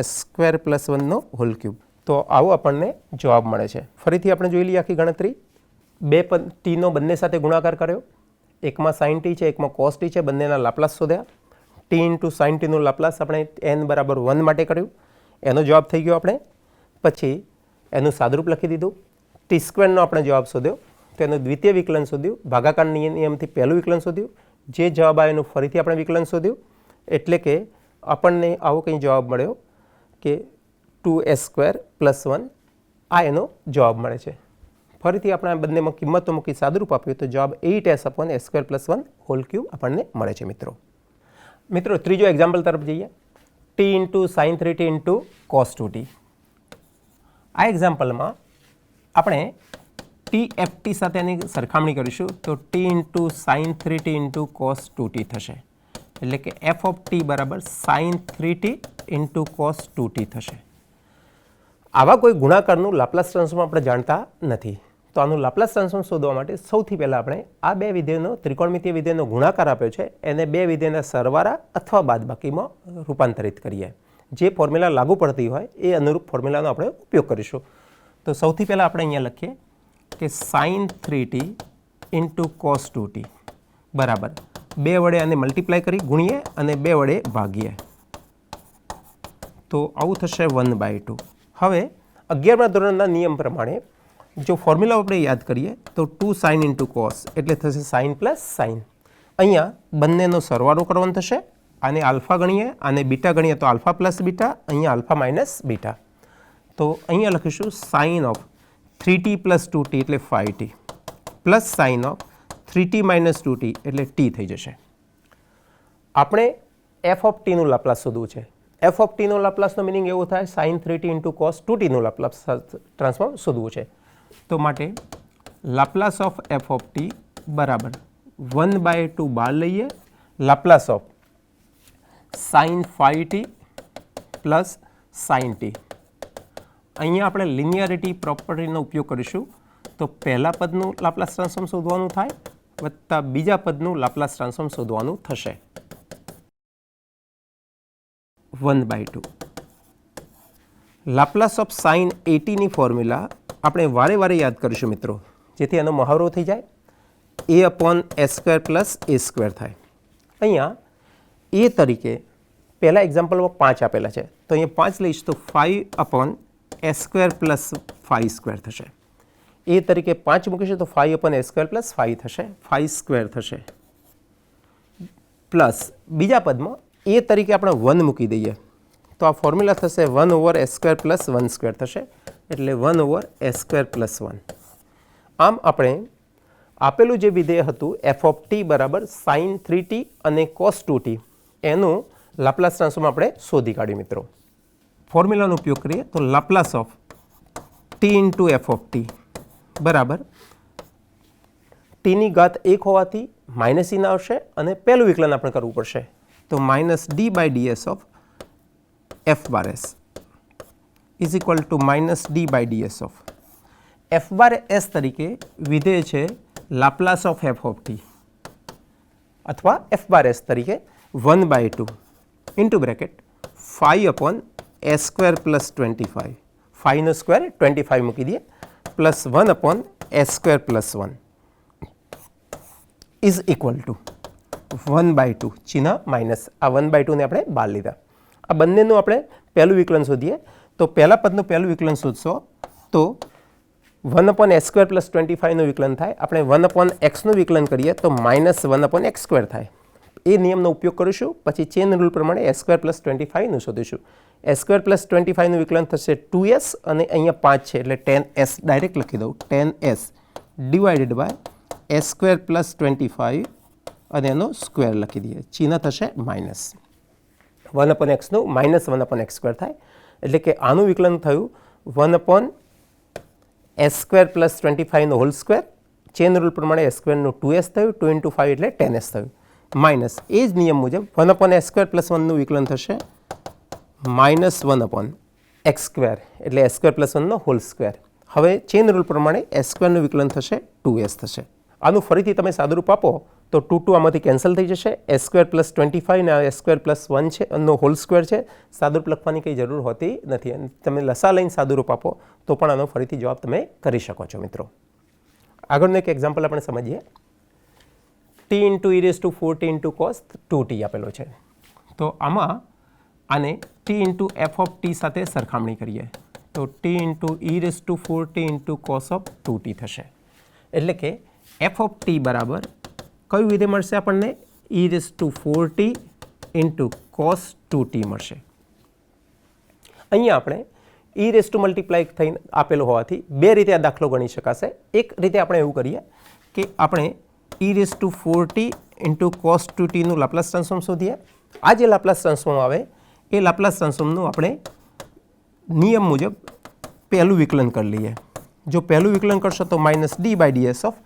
s² + 1 નો હોલ ક્યુબ. તો આવો આપણને જવાબ મળે છે. ફરીથી આપણે જોઈ લઈએ આખી ગણતરી. બે ટીનો બંને સાથે ગુણાકાર કર્યો, એકમાં sin t છે, એકમાં cos t છે, બંનેના લાપ્લાસ શોધ્યા. t × sin t નું લાપ્લાસ આપણે n = 1 માટે કર્યું, એનો જવાબ થઈ ગયો આપણે. પછી એનું સાદુરૂપ લખી દીધું, t² નો આપણે જવાબ શોધ્યો, તો એનું દ્વિતીય વિકલન શોધ્યું, ભાગાકાર નિયમથી પહેલું વિકલન શોધ્યું, જે જવાબ આવે એનું ફરીથી આપણે વિકલન શોધ્યું, એટલે કે આપણને આવો કંઈ જવાબ મળ્યો કે 2s² + 1, આ એનો જવાબ મળે છે. ફરીથી આપણે આ બંનેમાં કિંમતો મૂકી સાદુરૂપ આપ્યું તો જવાબ 8s / s² + 1 હોલ ક્યુબ આપણને મળે છે મિત્રો. મિત્રો ત્રીજો એક્ઝામ્પલ તરફ જઈએ, t × sin 3t × cos 2t. આ એક્ઝામ્પલમાં આપણે ટી એફ ટી સાથે એની સરખામણી કરીશું તો T into sine 3t into cos 2t થશે, એટલે કે એફ ઓફ ટી બરાબર sine 3t into cos 2t થશે. આવા કોઈ ગુણાકારનું લાપ્લાસ ટ્રાન્સફોર્મ આપણે જાણતા નથી, તો આનું લાપ્લાસ ટ્રાન્સફોર્મ શોધવા માટે સૌથી પહેલાં આપણે આ બે વિધેયનો ત્રિકોણમિતીય વિધેયનો ગુણાકાર આપ્યો છે એને બે વિધેયના સરવાળા અથવા બાદબાકીમાં રૂપાંતરિત કરીએ. જે ફોર્મ્યુલા લાગુ પડતી હોય એ અનુરૂપ ફોર્મ્યુલાનો આપણે ઉપયોગ કરીશું. તો સૌથી પહેલાં આપણે અહીંયા લખીએ કે sign 3t into cos 2t બરાબર 2 વડે આને મલ્ટીપ્લાય કરી ગુણીએ અને 2 વડે ભાગીએ તો આવું થશે 1/2. હવે 11મા ધોરણના નિયમ પ્રમાણે જો ફોર્મ્યુલા આપણે યાદ કરીએ તો 2 સાઇન ઇન્ટુ કોસ એટલે થશે સાઇન પ્લસ સાઇન. અહીંયા બંનેનો સરવાળો કરવાનો થશે, આને આલ્ફા ગણીએ આને બીટા ગણીએ તો આલ્ફા પ્લસ બીટા, અહીંયા આલ્ફા માઇનસ બીટા. તો અહીંયા લખીશું sign of 3t plus 2t એટલે 5t plus sign of 3t minus 2t એટલે t થઈ જશે. આપણે એફ ઓફ ટીનું લાપ્લાસ શોધવું છે. એફ ઓફ ટીનો લાપ્લાસનો મિનિંગ એવો થાય સાઇન 3t ઇન્ટુ કોસ 2tનું લાપ્લાસ ટ્રાન્સફોર્મ શોધવું છે. તો માટે Laplace of F of T બરાબર 1/2 બહાર લઈએ, Laplace of sine 5t plus sine T. અહીંયા આપણે લિનિયરિટી પ્રોપર્ટીનો ઉપયોગ કરીશું, તો પહેલા પદનું લાપ્લાસ ટ્રાન્સફોર્મ શોધવાનું થાય વત્તા બીજા પદનું લાપ્લાસ ટ્રાન્સફોર્મ શોધવાનું થશે 1/2. લાપ્લાસ ઓફ સાઇન 80ની ફોર્મ્યુલા આપણે વારે વારે યાદ કરીશું મિત્રો, જેથી એનો મહાવરો થઈ જાય. a/s² પ્લસ a² થાય. અહીંયા એ તરીકે પહેલા એક્ઝામ્પલમાં 5 આપેલા છે, તો અહીંયા 5 લઈશ તો 5/s² પ્લસ 5² થશે. એ તરીકે 5 મૂકીશું તો 5/s² પ્લસ 5 થશે, 5² થશે. પ્લસ બીજા પદમાં એ તરીકે આપણે 1 મૂકી દઈએ તો આ ફોર્મ્યુલા થશે 1/s² પ્લસ 1² થશે, એટલે 1/s² પ્લસ 1. આમ આપણે આપેલું જે વિધેય હતું એફ ઓફ ટી બરાબર સાઇન 3t અને કોસ 2t એનું લાપ્લાસ ટ્રાન્સફોર્મ આપણે શોધી કાઢ્યું મિત્રો. ફોર્મ્યુલાનો ઉપયોગ કરીએ તો Laplace of T into F of T બરાબર ટીની ઘાત 1 હોવાથી માઇનસ ઇન આવશે અને પહેલું વિકલન આપણે કરવું પડશે, તો minus d/ds of f bar s is equal to minus d/ds of f bar s તરીકે વિધેય છે Laplace of F of T અથવા f બાર s તરીકે 1/2 ઇન્ટુ બ્રેકેટ 5/s² પ્લસ 25, 5નો સ્ક્વેર 25 મૂકી દઈએ plus 1/s² plus 1 is equal to 1/2 ચિહ્ન minus, આ 1/2 ને આપણે બહાર લીધા. આ બંનેનું આપણે પહેલું વિકલન શોધીએ તો પહેલા પદનું પહેલું વિકલન શોધશો તો 1/s² પ્લસ 25નું વિકલન થાય. આપણે 1/xનું વિકલન કરીએ તો માઇનસ 1/x² થાય. એ નિયમનો ઉપયોગ કરીશું, પછી ચેન રૂલ પ્રમાણે s² પ્લસ 25નું શોધીશું. s² પ્લસ 25નું વિકલન થશે 2s અને અહીંયા 5 છે એટલે 10s ડાયરેક્ટ લખી દઉં, 10s divided by s² plus 25 અને એનો સ્ક્વેર લખી દઈએ, ચિહ્ન થશે માઇનસ. 1/xનું માઇનસ 1/x² થાય, એટલે કે આનું વિકલન થયું 1/s² પ્લસ 25નો હોલ સ્ક્વેર, ચેન રૂલ પ્રમાણે s²નું 2s થયું, 2 ઇન્ટુ 5 એટલે 10s થયું, માઇનસ એ જ નિયમ મુજબ 1/s² પ્લસ 1નું વિકલન થશે માઇનસ 1/x² એટલે s² પ્લસ 1નો હોલ સ્ક્વેર. હવે ચેન રૂલ પ્રમાણે s²નું વિકલન થશે 2s થશે. આનું ફરીથી તમે સાદુરૂપ આપો તો 2 આમાંથી કેન્સલ થઈ જશે, s² પ્લસ 25 ને s² પ્લસ 1 છે એનો હોલ સ્ક્વેર છે. સાદુરૂપ લખવાની કંઈ જરૂર હોતી નથી, અને તમે લસા લઈને સાદુરૂપ આપો તો પણ આનો ફરીથી જવાબ તમે કરી શકો છો મિત્રો. આગળનું એક એક્ઝામ્પલ આપણે સમજીએ. t into e⁴t into cos 2t આપેલો છે, તો આમાં આને t into F of T સાથે સરખામણી કરીએ તો t into e⁴t into cos of 2t થશે. એટલે કે એફ ઓફ ટી બરાબર કયું વિધેય મળશે આપણને? e⁴t ઇન્ટુ કોસ 2t મળશે. અહીંયા આપણે e મલ્ટીપ્લાય થઈને આપેલો હોવાથી બે રીતે આ દાખલો ગણી શકાશે. એક રીતે આપણે એવું કરીએ કે આપણે e⁴t ઇન્ટુ કોસ 2tનું લાપ્લાસ ટ્રાન્સફોર્મ શોધીએ. આ જે લાપ્લાસ ટ્રાન્સફોર્મ આવે એ લાપ્લાસ ટ્રાન્સફોર્મનું આપણે નિયમ મુજબ પહેલું વિકલન કરી લઈએ, જો પહેલું વિકલન કરશો તો -d/ds ઓફ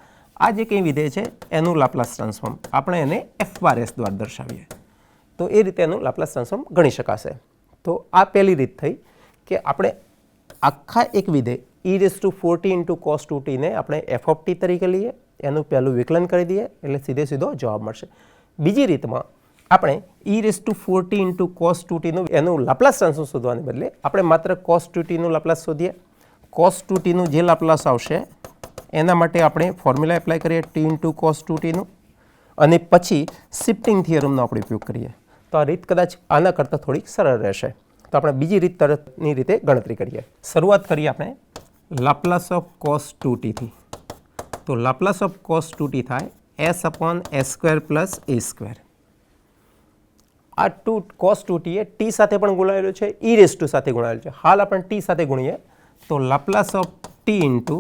આ જે કંઈ વિધેય છે એનું લાપ્લાસ ટ્રાન્સફોર્મ આપણે એને f/s દ્વારા દર્શાવીએ તો એ રીતે એનું લાપ્લાસ ટ્રાન્સફોર્મ ગણી શકાશે. તો આ પહેલી રીત થઈ કે આપણે આખા એક વિધેય e⁴t × cos 2t ને આપણે f(t) તરીકે લઈએ, એનું પહેલું વિકલન કરી દઈએ એટલે સીધો જવાબ મળશે. બીજી રીતમાં આપણે e⁴t × cos 2t નું એનું લાપ્લાસ ટ્રાન્સફોર્મ શોધવાને બદલે આપણે માત્ર cos 2t નું લાપ્લાસ શોધીએ. cos 2t નું જે લાપ્લાસ આવશે એના માટે આપણે ફોર્મ્યુલા એપ્લાય કરીએ t × cos 2t નું અને પછી શિફ્ટિંગ થિયરમનો આપણે ઉપયોગ કરીએ. તો આ રીત કદાચ આના કરતાં થોડીક સરળ રહેશે. તો આપણે બીજી રીત તરફની રીતે ગણતરી કરીએ. શરૂઆત કરીએ આપણે લાપ્લાસ ઓફ cos 2t થી. તો લાપ્લાસ ઓફ cos 2t થાય s/s² + a². આ cos 2t એ t સાથે પણ ગુણાયેલો છે, e⁻ સાથે ગુણાયેલો છે. હાલ આપણે t સાથે ગુણીએ તો Laplace of t ×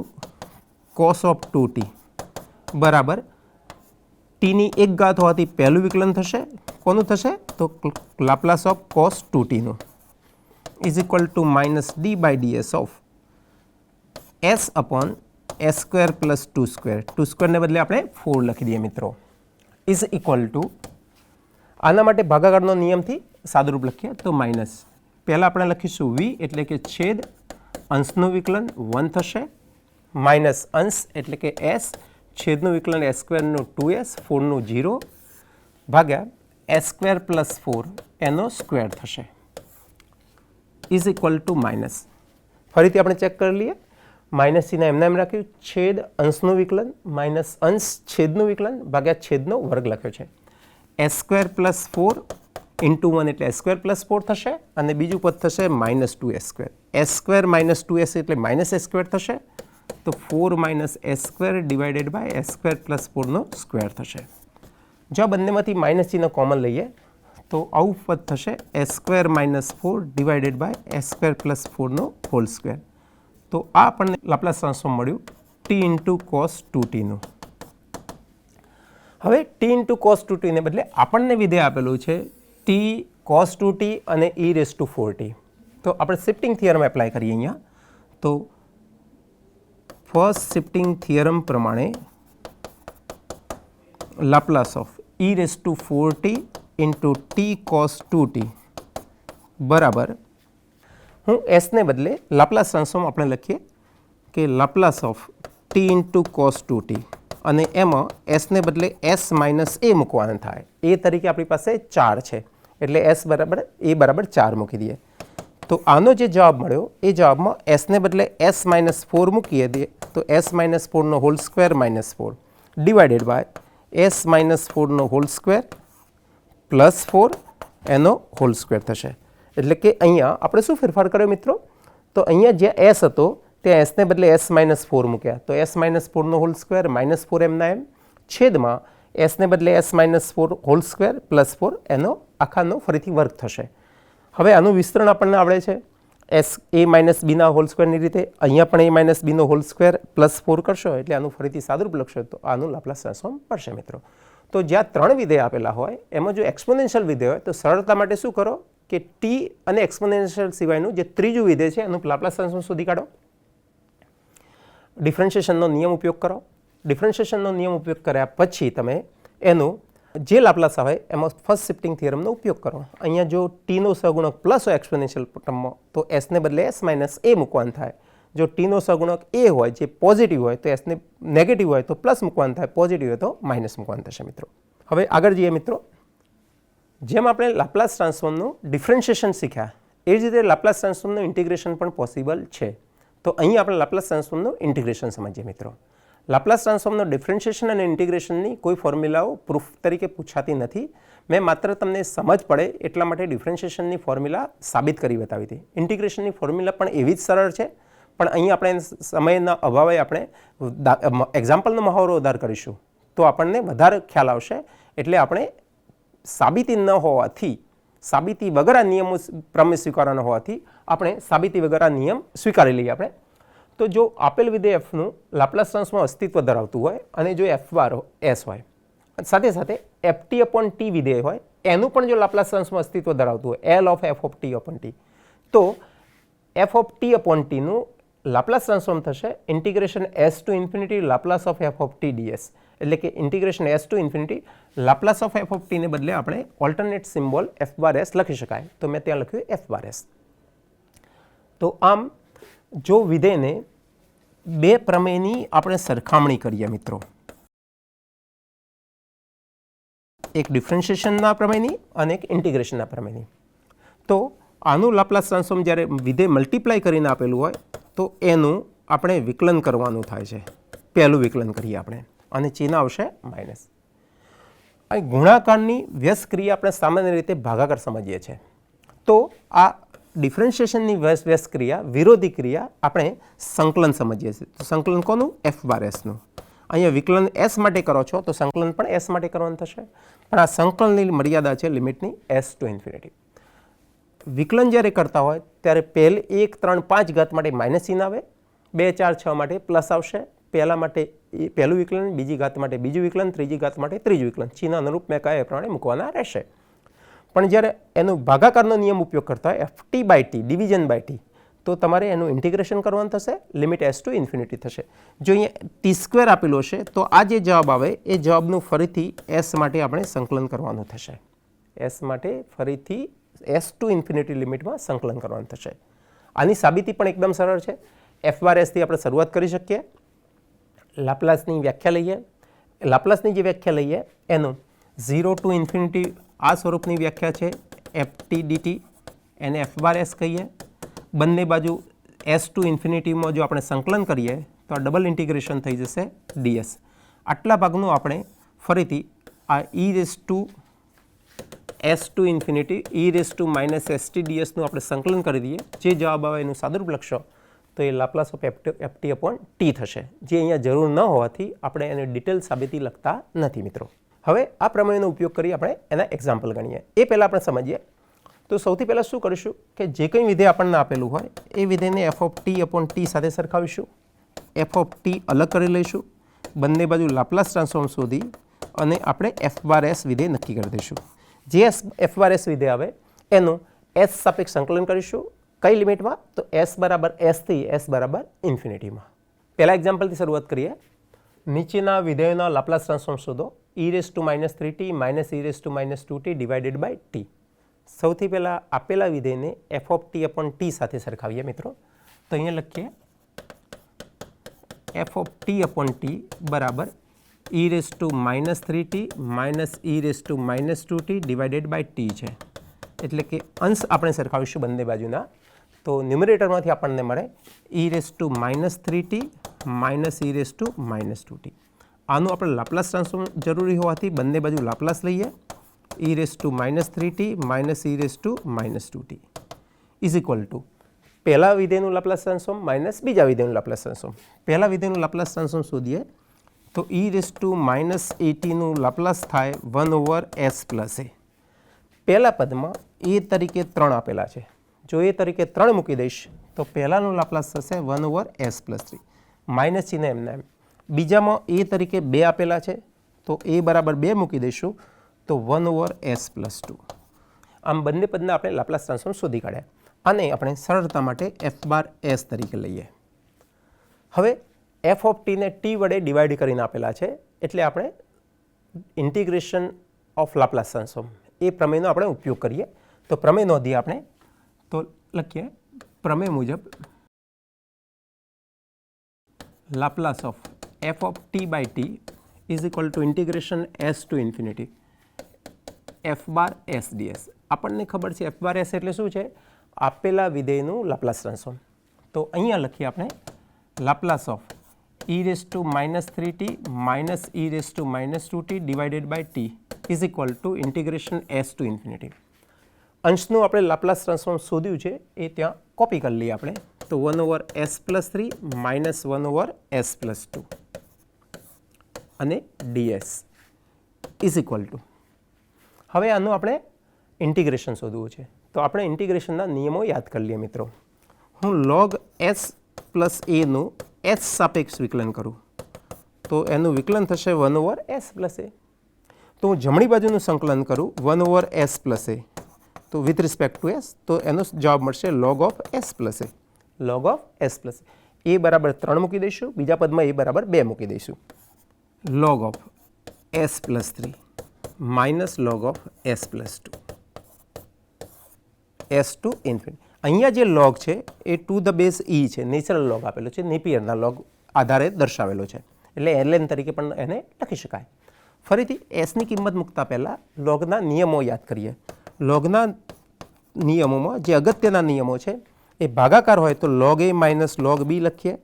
cos 2t બરાબર t ની 1 ઘાત હોવાથી પહેલું વિકલન થશે. કોનું થશે? તો લાપ્લાસ ઓફ cos 2t નું is equal two -d/ds of s/s² + 2². 2² ને બદલે આપણે 4 લખી દઈએ મિત્રો. ઇઝ ઇક્વલ ટુ આના માટે ભાગાકારનો નિયમથી સાદુરૂપ લખીએ તો માઇનસ પહેલાં આપણે લખીશું v એટલે કે છેદ અંશનું વિકલન 1 થશે માઇનસ અંશ એટલે કે s છેદનું વિકલન s² નું 2s 4 નું 0 ભાગ્યા s² + 4 એનો સ્ક્વેર થશે ઇઝ ઇક્વલ ટુ માઇનસ. ફરીથી આપણે ચેક કરી લઈએ. માઇનસ ચિહ્ન એમ રાખ્યું, છેદ અંશનું વિકલન માઇનસ અંશ છેદનું વિકલન ભાગ્યા છેદનો વર્ગ લખ્યો છે. s² + 4 × 1 એટલે s² + 4 થશે અને બીજું પદ થશે -2s². s² - 2s એટલે -s² થશે તો 4 - s² / s² + 4 નો સ્ક્વેર થશે. જો આ બંનેમાંથી માઇનસ ચિહ્ન કોમન લઈએ તો આવું પદ થશે s² - 4 / s² + 4 નો હોલ સ્ક્વેર. તો આ આપણને લાપ્લાસ ટ્રાન્સફોર્મ મળ્યું t × cos 2t નું. હવે t × cos 2t ને બદલે આપણને વિધેય આપેલું છે t cos 2t અને e⁴t. તો આપણે શિફ્ટિંગ થિયરમ એપ્લાય કરીએ અહીંયા. તો ફર્સ્ટ શિફ્ટિંગ થિયરમ પ્રમાણે Laplace of e⁴t × t cos 2t બરાબર હું s ને બદલે લાપ્લાસ ટ્રાન્સફોર્મ આપણે લખીએ કે Laplace of t × cos 2t અને એમાં s ને બદલે s - a મૂકવાના થાય. a તરીકે આપણી પાસે 4 છે એટલે s બરાબર a બરાબર 4 મૂકી દઈએ. તો આનો જે જવાબ મળ્યો એ જવાબમાં s ને બદલે s - 4 મૂકીએ દઈએ તો s - 4 નો whole square -4 divided by s - 4 નો હોલ સ્ક્વેર પ્લસ 4 એનો હોલ સ્ક્વેર થશે. એટલે કે અહીંયા આપણે શું ફેરફાર કર્યો મિત્રો? તો અહીંયા જ્યાં s હતો ત્યાં s ને બદલે s - 4 મૂક્યા તો s - 4 નો હોલ સ્ક્વેર -4 એમના એમ છેદમાં s ને બદલે s - 4 હોલ સ્ક્વેર પ્લસ 4 એનો આખાનો ફરીથી વર્ગ થશે. હવે આનું વિસ્તરણ આપણને આવડે છે a - b ના હોલ સ્ક્વેરની રીતે. અહીંયા પણ a - b નો હોલ સ્ક્વેર પ્લસ 4 કરશો એટલે આનું ફરીથી સાદુરૂપ લખશો તો આનું લાપ્લાસ ટ્રાન્સફોર્મ મળશે મિત્રો. તો જ્યાં 3 વિધેય આપેલા હોય એમાં જો એક્સપોનેન્શિયલ વિધેય હોય તો સરળતા માટે શું કરો કે t અને એક્સપોનેન્શિયલ સિવાયનું જે ત્રીજું વિધેય છે એનું લાપ્લાસ ટ્રાન્સફોર્મ શોધી કાઢો. ડિફરન્શિએશનનો નિયમ ઉપયોગ કરો. ડિફરન્શિએશનનો નિયમ ઉપયોગ કર્યા પછી તમે એનું જે લાપ્લાસ આવે એમાં ફર્સ્ટ શિફ્ટિંગ થિયરમનો ઉપયોગ કરો. અહીંયા જો t નો સહગુણક પ્લસ હોય એક્સપોનેન્શિયલ ટર્મમાં તો s ને બદલે s - a મૂકવાનું થાય. જો t નો સહગુણક a હોય જે પોઝિટિવ હોય તો s ને નેગેટિવ હોય તો પ્લસ મૂકવાનું થાય, પોઝિટિવ હોય તો માઇનસ મૂકવાનું થશે મિત્રો. હવે આગળ જઈએ મિત્રો. જેમ આપણે લાપ્લાસ ટ્રાન્સફોર્મનું ડિફરન્શિએશન શીખ્યા એ જ રીતે લાપ્લાસ ટ્રાન્સફોર્મનું ઇન્ટિગ્રેશન પણ પોસિબલ છે. તો અહીં આપણે લાપ્લાસ ટ્રાન્સફોર્મનું ઇન્ટિગ્રેશન સમજીએ મિત્રો. લાપ્લાસ ટ્રાન્સફોર્મનો ડિફરન્શિએશન અને ઇન્ટિગ્રેશનની કોઈ ફોર્મ્યુલાઓ પ્રૂફ તરીકે પૂછાતી નથી. મેં માત્ર તમને સમજ પડે એટલા માટે ડિફરન્શિએશનની ફોર્મ્યુલા સાબિત કરી બતાવી હતી. ઇન્ટિગ્રેશનની ફોર્મ્યુલા પણ એવી જ સરળ છે પણ અહીં આપણે સમયના અભાવે આપણે એક્ઝામ્પલનો મહાવરો વધારે કરીશું તો આપણને વધારે ખ્યાલ આવશે. એટલે આપણે સાબિતી ન હોવાથી, સાબિતી વગર આ નિયમો પ્રમેય સ્વીકારવાના હોવાથી આપણે સાબિતી વગર આ નિયમ સ્વીકારી લઈએ આપણે. તો જો આપેલ વિધેય fનું લાપ્લાસ ટ્રાન્સફોર્મ અસ્તિત્વ ધરાવતું હોય અને જો f(s) હોય સાથે સાથે ft/t વિધેય હોય એનું પણ જો લાપ્લાસ ટ્રાન્સફોર્મ અસ્તિત્વ ધરાવતું હોય L of f(t/t) તો f(t/t) નું લાપ્લાસ ટ્રાન્સફોર્મ થશે integration S to infinity Laplace of F of T DS, એટલે કે integration S to infinity Laplace of F of ટીને બદલે આપણે alternate symbol F bar S લખી શકાય, તો મેં ત્યાં લખ્યું એફ બાર એસ. તો આમ જો વિધેયને બે પ્રમેયની આપણે સરખામણી કરીએ મિત્રો, એક ડિફરન્શિએશનના પ્રમેયની અને એક ઇન્ટિગ્રેશનના પ્રમેયની, તો આનું લાપ્લાસ ટ્રાન્સફોર્મ જ્યારે વિધેય મલ્ટીપ્લાય કરીને આપેલું હોય તો એનું આપણે વિકલન કરવાનું થાય છે. પહેલું વિકલન કરીએ આપણે અને ચિહ્ન આવશે માઇનસ. અહીં ગુણાકારની વ્યસ્ત ક્રિયા આપણે સામાન્ય રીતે ભાગાકાર સમજીએ છીએ, તો આ ડિફરન્શિએશનની વ્યસ્ત ક્રિયા વિરોધી ક્રિયા આપણે સંકલન સમજીએ છીએ. તો સંકલન કોનું? F bar એસનું. અહીંયા વિકલન એસ માટે કરો છો તો સંકલન પણ એસ માટે કરવાનું થશે, પણ આ સંકલનની મર્યાદા છે લિમિટની એસ ટુ ઇન્ફિનિટી. વિકલન જ્યારે કરતા હોય ત્યારે પહેલ 1, 3, 5 ઘાત માટે માઇનસ ચિહ્ન આવે, 2, 4, 6 માટે પ્લસ આવશે. પહેલા માટે પહેલું વિકલન, બીજી ઘાત માટે બીજું વિકલન, ત્રીજી ઘાત માટે ત્રીજું વિકલન, ચિહ્ન અનુરૂપ મેં કહ્યા એ પ્રમાણે મૂકવાના રહેશે. પણ જ્યારે એનો ભાગાકારનો નિયમ ઉપયોગ કરતા હોય F T by T, division by T, તો તમારે એનું ઇન્ટિગ્રેશન કરવાનું થશે, લિમિટ એસ ટુ ઇન્ફિનિટી થશે. જો અહીંયા ટી સ્ક્વેર આપેલો છે તો આ જે જવાબ આવે એ જવાબનું ફરીથી એસ માટે આપણે સંકલન કરવાનું થશે. એસ માટે ફરીથી એસ ટુ ઇન્ફિનિટી લિમિટમાં સંકલન કરવાનું થશે. આની સાબિતી પણ એકદમ સરળ છે. એફ બાર એસથી આપણે શરૂઆત કરી શકીએ. લાપ્લાસની વ્યાખ્યા લઈએ. લાપ્લાસની જે વ્યાખ્યા લઈએ એનું 0 ટુ ઇન્ફિનિટી આ સ્વરૂપની વ્યાખ્યા છે એફ ટી ડીટી, એને એફ બાર એસ કહીએ. બંને બાજુ એસ ટુ ઇન્ફિનિટીમાં જો આપણે સંકલન કરીએ તો આ ડબલ ઇન્ટિગ્રેશન થઈ જશે ડીએસ. આટલા ભાગનું આપણે ફરીથી આ e raise to s to infinity E raise to minus S t ડીએસનું આપણે સંકલન કરી દઈએ. જે જવાબ આવે એનું સાદુરૂપ લખશો તો એ Laplace of f t upon t થશે, જે અહીંયા જરૂર ન હોવાથી આપણે એને ડિટેલ સાબિતી લખતા નથી મિત્રો. હવે આ પ્રમેયનો ઉપયોગ કરી આપણે એના એક્ઝામ્પલ ગણીએ. એ પહેલાં આપણે સમજીએ તો સૌથી પહેલાં શું કરીશું કે જે કંઈ વિધેય આપણને આપેલું હોય એ વિધેયને f of t upon t સાથે સરખાવીશું. એફ ઓફ ટી અલગ કરી લઈશું, બંને બાજુ લાપ્લાસ ટ્રાન્સફોર્મ શોધી અને આપણે એફ બાર એસ વિધેય નક્કી કરી દઈશું. જે એફ બાર એસ વિધેય આવે એનું એસ સાપેક્ષ સંકલન કરીશું. કઈ લિમિટમાં? તો એસ બરાબર એસથી એસ બરાબર ઇન્ફિનિટીમાં. પહેલા એક્ઝામ્પલથી શરૂઆત કરીએ. નીચેના વિધેયોના લાપ્લાસ ટ્રાન્સફોર્મ શોધો. E raise to minus 3t minus e raise to minus 2t divided by t. સૌથી પહેલાં આપેલા વિધેયને f of t upon t સાથે સરખાવીએ મિત્રો. તો અહીંયા લખીએ f of t upon t બરાબર e raise to minus 3t minus e raise to minus 2t divided by t છે. એટલે કે અંશ આપણે સરખાવીશું બંને બાજુના. તો ન્યુમરેટરમાંથી આપણને મળે ઈ raise to minus 3t minus e raise to minus 2t. આનું આપણે લાપ્લાસ ટ્રાન્સફોર્મ જરૂરી હોવાથી બંને બાજુ લાપ્લાસ લઈએ. E raise to minus 3t minus e raise to minus 2t is equal two પહેલા વિધેયનું લાપ્લાસ ટ્રાન્સફોર્મ માઇનસ બીજા વિધેયનું લાપ્લાસ ટ્રાન્સફોર્મ. પહેલા વિધેયનું લાપ્લાસ ટ્રાન્સફોર્મ શોધીએ તો ઈ રેસ ટુ માઇનસ 80નું લાપ્લાસ થાય 1/s પ્લસ એ. પહેલા પદમાં એ તરીકે 3 આપેલા છે. જો એ તરીકે 3 મૂકી દઈશ તો પહેલાનું લાપ્લાસ થશે 1/s પ્લસ 3, માઇનસ ચિહ્ન એમના એમ. બીજામાં એ તરીકે 2 આપેલા છે તો એ બરાબર 2 મૂકી દઈશું તો 1/s પ્લસ 2. આમ બંને પદના આપણે લાપ્લાસ ટ્રાન્સફોર્મ શોધી કાઢ્યા. આને આપણે સરળતા માટે એફ બાર એસ તરીકે લઈએ. હવે એફ ઓફ ટીને ટી વડે ડિવાઈડ કરીને આપેલા છે એટલે આપણે ઇન્ટિગ્રેશન ઓફ લાપ્લાસ ટ્રાન્સફોર્મ એ પ્રમેયનો આપણે ઉપયોગ કરીએ. તો પ્રમેય નોંધીએ આપણે. તો લખીએ પ્રમેય મુજબ Laplace of F of T by T is equal to integration S to infinity F bar S DS. આપણને ખબર છે એફ બાર એસ એટલે શું છે? આપેલા વિધેયનું લાપ્લાસ ટ્રાન્સફોર્મ. તો અહીંયા લખીએ આપણે Laplace of e raise to minus 3t minus e raise to minus 2t divided by T is equal to integration S to infinity. અંશનું આપણે લાપ્લાસ ટ્રાન્સફોર્મ શોધ્યું છે એ ત્યાં કોપી કરી લઈએ આપણે. તો 1/s plus 3 minus 1/s plus 2 અને ds ઇઝ ઇક્વલ ટુ. હવે આનું આપણે ઇન્ટિગ્રેશન શોધવું છે. તો આપણે ઇન્ટિગ્રેશનના નિયમો યાદ કરી લઈએ મિત્રો. હું log s પ્લસ એનું h સાપેક્ષ વિકલન કરું તો એનું વિકલન થશે 1/s પ્લસ એ. તો હું જમણી બાજુનું સંકલન કરું 1/s પ્લસ એ તો વિથ રિસ્પેક્ટ ટુ s તો એનો જવાબ મળશે log of s plus a. log of s plus a બરાબર 3 મૂકી દઈશું, બીજા પદમાં એ બરાબર 2 મૂકી દઈશું. log of s plus 3 minus log of s plus 2 s to infinity. અહીંયા જે log છે એ ટુ ધ બેઝ e છે, નેચરલ log આપેલો છે, નેપિયરના log આધારે દર્શાવેલો છે, એટલે ln તરીકે પણ એને લખી શકાય. ફરીથી એસની કિંમત મૂકતા પહેલાં લોગના નિયમો યાદ કરીએ. લોગના નિયમોમાં જે અગત્યના નિયમો છે એ ભાગાકાર હોય તો log a minus log b લખીએ,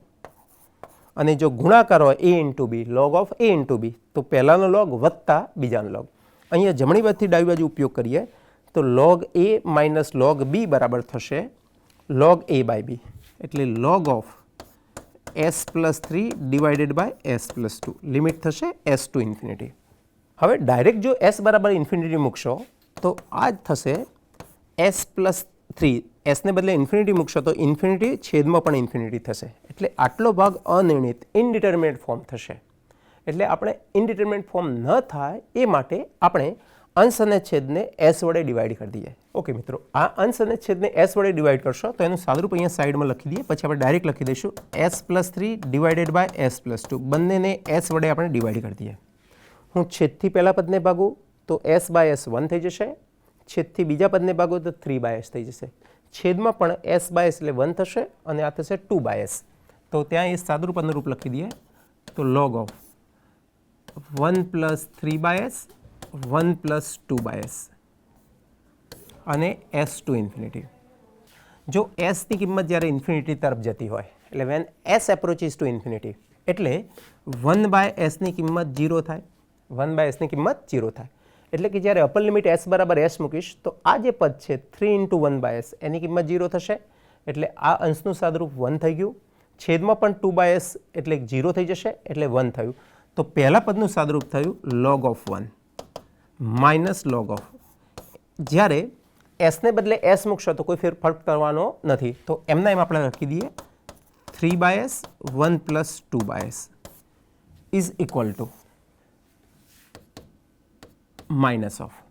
અને જો ગુણાકાર હોય a into B, log of a into B, તો પહેલાંનો log વત્તા બીજાનો log. અહીંયા જમણી બાજુથી ડાબી બાજુ ઉપયોગ કરીએ તો log a minus log b બરાબર થશે log a બાય b, એટલે log of s plus 3 divided by s plus 2, limit થશે s ટુ ઇન્ફિનિટી. હવે ડાયરેક્ટ જો s બરાબર ઇન્ફિનિટી મૂકશો તો આ જ થશે s પ્લસ 3, એસને બદલે ઇન્ફિનિટી મૂકશો તો ઇન્ફિનિટી છેદમાં પણ ઇન્ફિનિટી થશે, એટલે આટલો ભાગ અનિર્ણિત ઇનડિટર્મિનેટ ફોર્મ થશે. એટલે આપણે ઇનડિટર્મિનેટ ફોર્મ ન થાય એ માટે આપણે અંશ અને છેદને s વડે ડિવાઈડ કરી દઈએ. ઓકે મિત્રો, આ અંશ અને છેદને s વડે ડિવાઈડ કરશો તો એનું સાદુરૂપ અહીંયા સાઈડમાં લખી દઈએ, પછી આપણે ડાયરેક્ટ લખી દઈશું s plus 3 divided by s plus 2, બંનેને s વડે આપણે ડિવાઈડ કરી દઈએ. હું છેદથી પહેલા પદને ભાગું તો s બાય s 1 થઈ જશે, છેદથી બીજા પદને ભાગું તો 3 બાય s થઈ જશે, છેદમાં પણ s બાય s એટલે 1 થશે અને આ થશે 2 બાય s. તો ત્યાં એ સાદુરૂપ અનુરૂપ લખી દઈએ તો log of 1 plus 3 by s 1 plus 2 by s અને s ટુ ઇન્ફિનિટી. જો sની કિંમત જ્યારે ઇન્ફિનિટી તરફ જતી હોય એટલે when s approaches to infinity એટલે 1 બાય sની કિંમત 0 થાય, 1 બાય sની કિંમત 0 થાય. એટલે કે જ્યારે અપર લિમિટ s બરાબર s મૂકીશ તો આ જે પદ છે 3 ઇન્ટુ 1 બાય s એની કિંમત 0 થશે, એટલે આ અંશનું સાદુરૂપ 1 થઈ ગયું, છેદમાં પણ 2 બાય s એટલે 0 થઈ જશે એટલે 1 થયું. તો પહેલા પદનું સાદુરૂપ થયું log of 1 minus log of, જ્યારે એસને બદલે એસ મૂકશો તો કોઈ ફેરફાર કરવાનો નથી, તો એમના એમ આપણે લખી દઈએ 3 by S 1 plus 2 by S is equal to minus of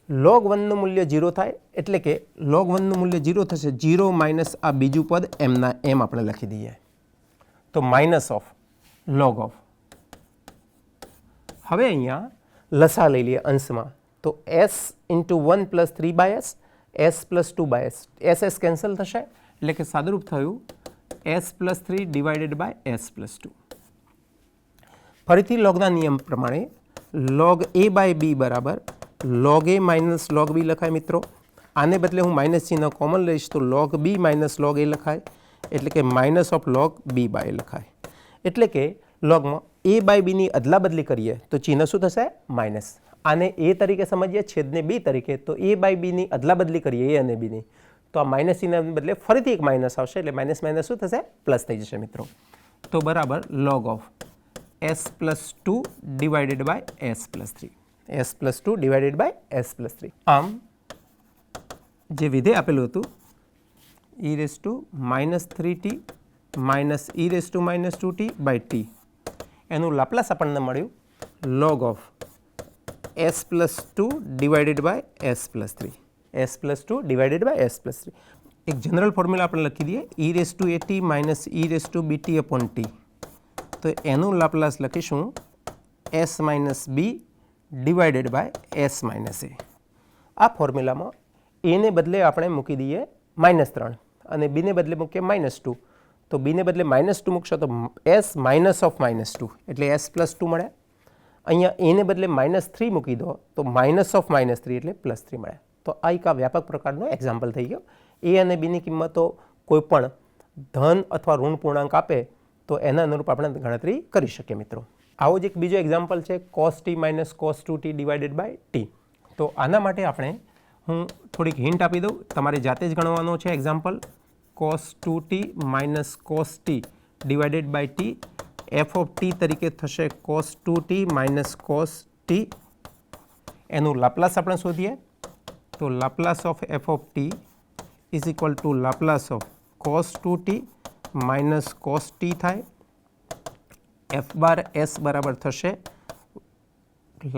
log 1 નું મૂલ્ય 0 થાય, એટલે કે log 1 નું મૂલ્ય 0 થશે, 0 માઇનસ આ બીજું પદ એમના એમ આપણે લખી દઈએ, તો માઇનસ ઓફ log ઓફ. હવે અહીંયા લસા લઈ લઈએ અંશમાં, તો s into 1 plus 3 by s, s plus 2 by s, s cancel થશે, એટલે કે સાદુરૂપ થયું s plus 3 divided by s plus 2. ફરીથી લોગના નિયમ પ્રમાણે log a બાય b બરાબર log a minus log b લખાય. મિત્રો આને બદલે હું માઇનસ ચિહ્ન કોમન લઈશ તો log b minus log a લખાય, એટલે કે minus of log b by લખાય. એટલે કે લોગમાં a બાય બીની અદલા બદલી કરીએ તો ચિહ્ન શું થશે? માઇનસ. આને a તરીકે સમજીએ, છેદને b તરીકે, તો a બાય બીની અદલા બદલી કરીએ a અને b ની તો આ માઇનસ ચિહ્ન બદલે ફરીથી એક માઇનસ આવશે, એટલે માઇનસ માઇનસ શું થશે? પ્લસ થઈ જશે મિત્રો. તો બરાબર log of s plus 2 divided by s plus 3, s plus 2 divided by s plus 3. આમ જે વિધેય આપેલું હતું e raise to minus 3t minus e raise to minus 2t by t, એનું લાપ્લાસ આપણને મળ્યું log of s plus 2 divided by s plus 3, s plus 2 divided by s plus 3. એક general formula આપણે લખી દઈએ e raise to at minus e raise to bt upon t, તો એનું Laplace લખીશું s minus b divided by s minus a. આ ફોર્મ્યુલામાં a ને બદલે આપણે મૂકી દઈએ -3 અને b ને બદલે મૂકીએ -2, તો b ને બદલે -2 મૂકશો તો s માઇનસ ઓફ -2 એટલે s પ્લસ 2 મળે. અહીંયા a ને બદલે -3 મૂકી દો તો માઇનસ ઓફ -3 એટલે +3 મળે. તો આ એક વ્યાપક પ્રકારનો એક્ઝામ્પલ થઈ ગયો. a અને b ની કિંમતો કોઈ પણ ધન અથવા ઋણ પૂર્ણાંક આપે તો એના અનુરૂપ આપણે ગણતરી કરી શકીએ મિત્રો. આવો જ એક બીજો એક્ઝામ્પલ છે cos t minus cos 2t divided by t. તો આના માટે આપણે હું થોડીક હિન્ટ આપી દઉં, તમારે જાતે જ ગણવાનો છે example. cos 2t minus cos t divided by t, f of t તરીકે થશે cos 2t minus cos t. એનું લાપ્લાસ આપણે શોધીએ તો Laplace of f of t is equal to Laplace of cos 2t minus cos t થાય. f bar s બરાબર થશે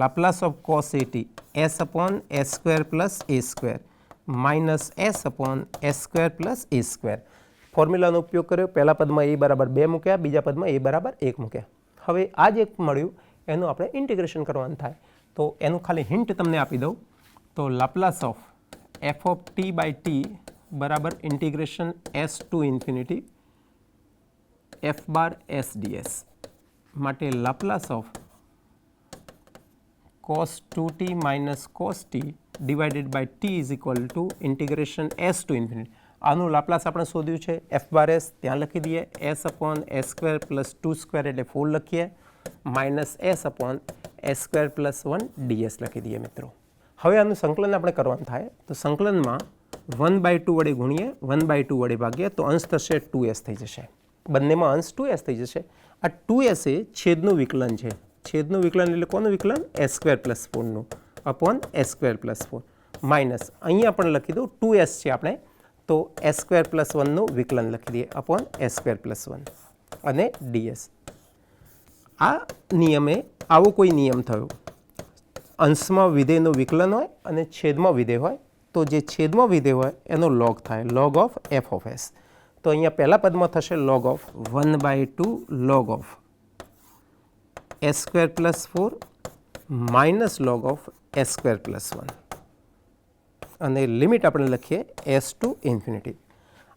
Laplace of cos at s upon s square plus a square minus s upon s square plus a square. ફોર્મ્યુલાનો ઉપયોગ કર્યો, પહેલા પદમાં a બરાબર 2 મૂક્યા, બીજા પદમાં a બરાબર 1 મૂક્યા. હવે આ જે મળ્યું એનું આપણે ઇન્ટિગ્રેશન કરવાનું થાય. તો એનું ખાલી હિન્ટ તમને આપી દઉં તો Laplace of f of t by t બરાબર integration s to infinity f bar s ds માટે Laplace of cos 2t minus cos t divided by t is equal to integration s to infinity. આનું Laplace આપણે શોધ્યું છે f bar s, ત્યાં લખી દઈએ s upon s square plus 2 square એટલે 4 લખીએ, minus s upon s square plus 1 ds લખી દઈએ મિત્રો. હવે આનું સંકલન આપણે કરવાનું થાય તો સંકલનમાં 1/2 વડે ગુણીએ, 1/2 વડે ભાગીએ તો અંશ થશે 2s થઈ જશે. બંનેમાં અંશ 2s થઈ જશે. આ 2s એ છેદનું વિકલન છે. છેદનું વિકલન એટલે કોનું વિકલન? s સ્ક્વેર પ્લસ 4નું upon s square plus 4 minus અહીંયા પણ લખી દઉં 2s છે આપણે તો s સ્ક્વેર પ્લસ 1નું વિકલન લખી દઈએ અપોન s સ્ક્વેર પ્લસ 1 અને ds. આ નિયમે આવો કોઈ નિયમ થયો, અંશમાં વિધેયનું વિકલન હોય અને છેદમાં વિધેય હોય તો જે છેદમાં વિધેય હોય એનો લોગ થાય, log of f of s. તો અહીંયા પહેલા પદમાં થશે log of 1/2 log of s square plus 4 minus log of s square plus 1 અને લિમિટ આપણે લખીએ s ટુ ઇન્ફિનિટી.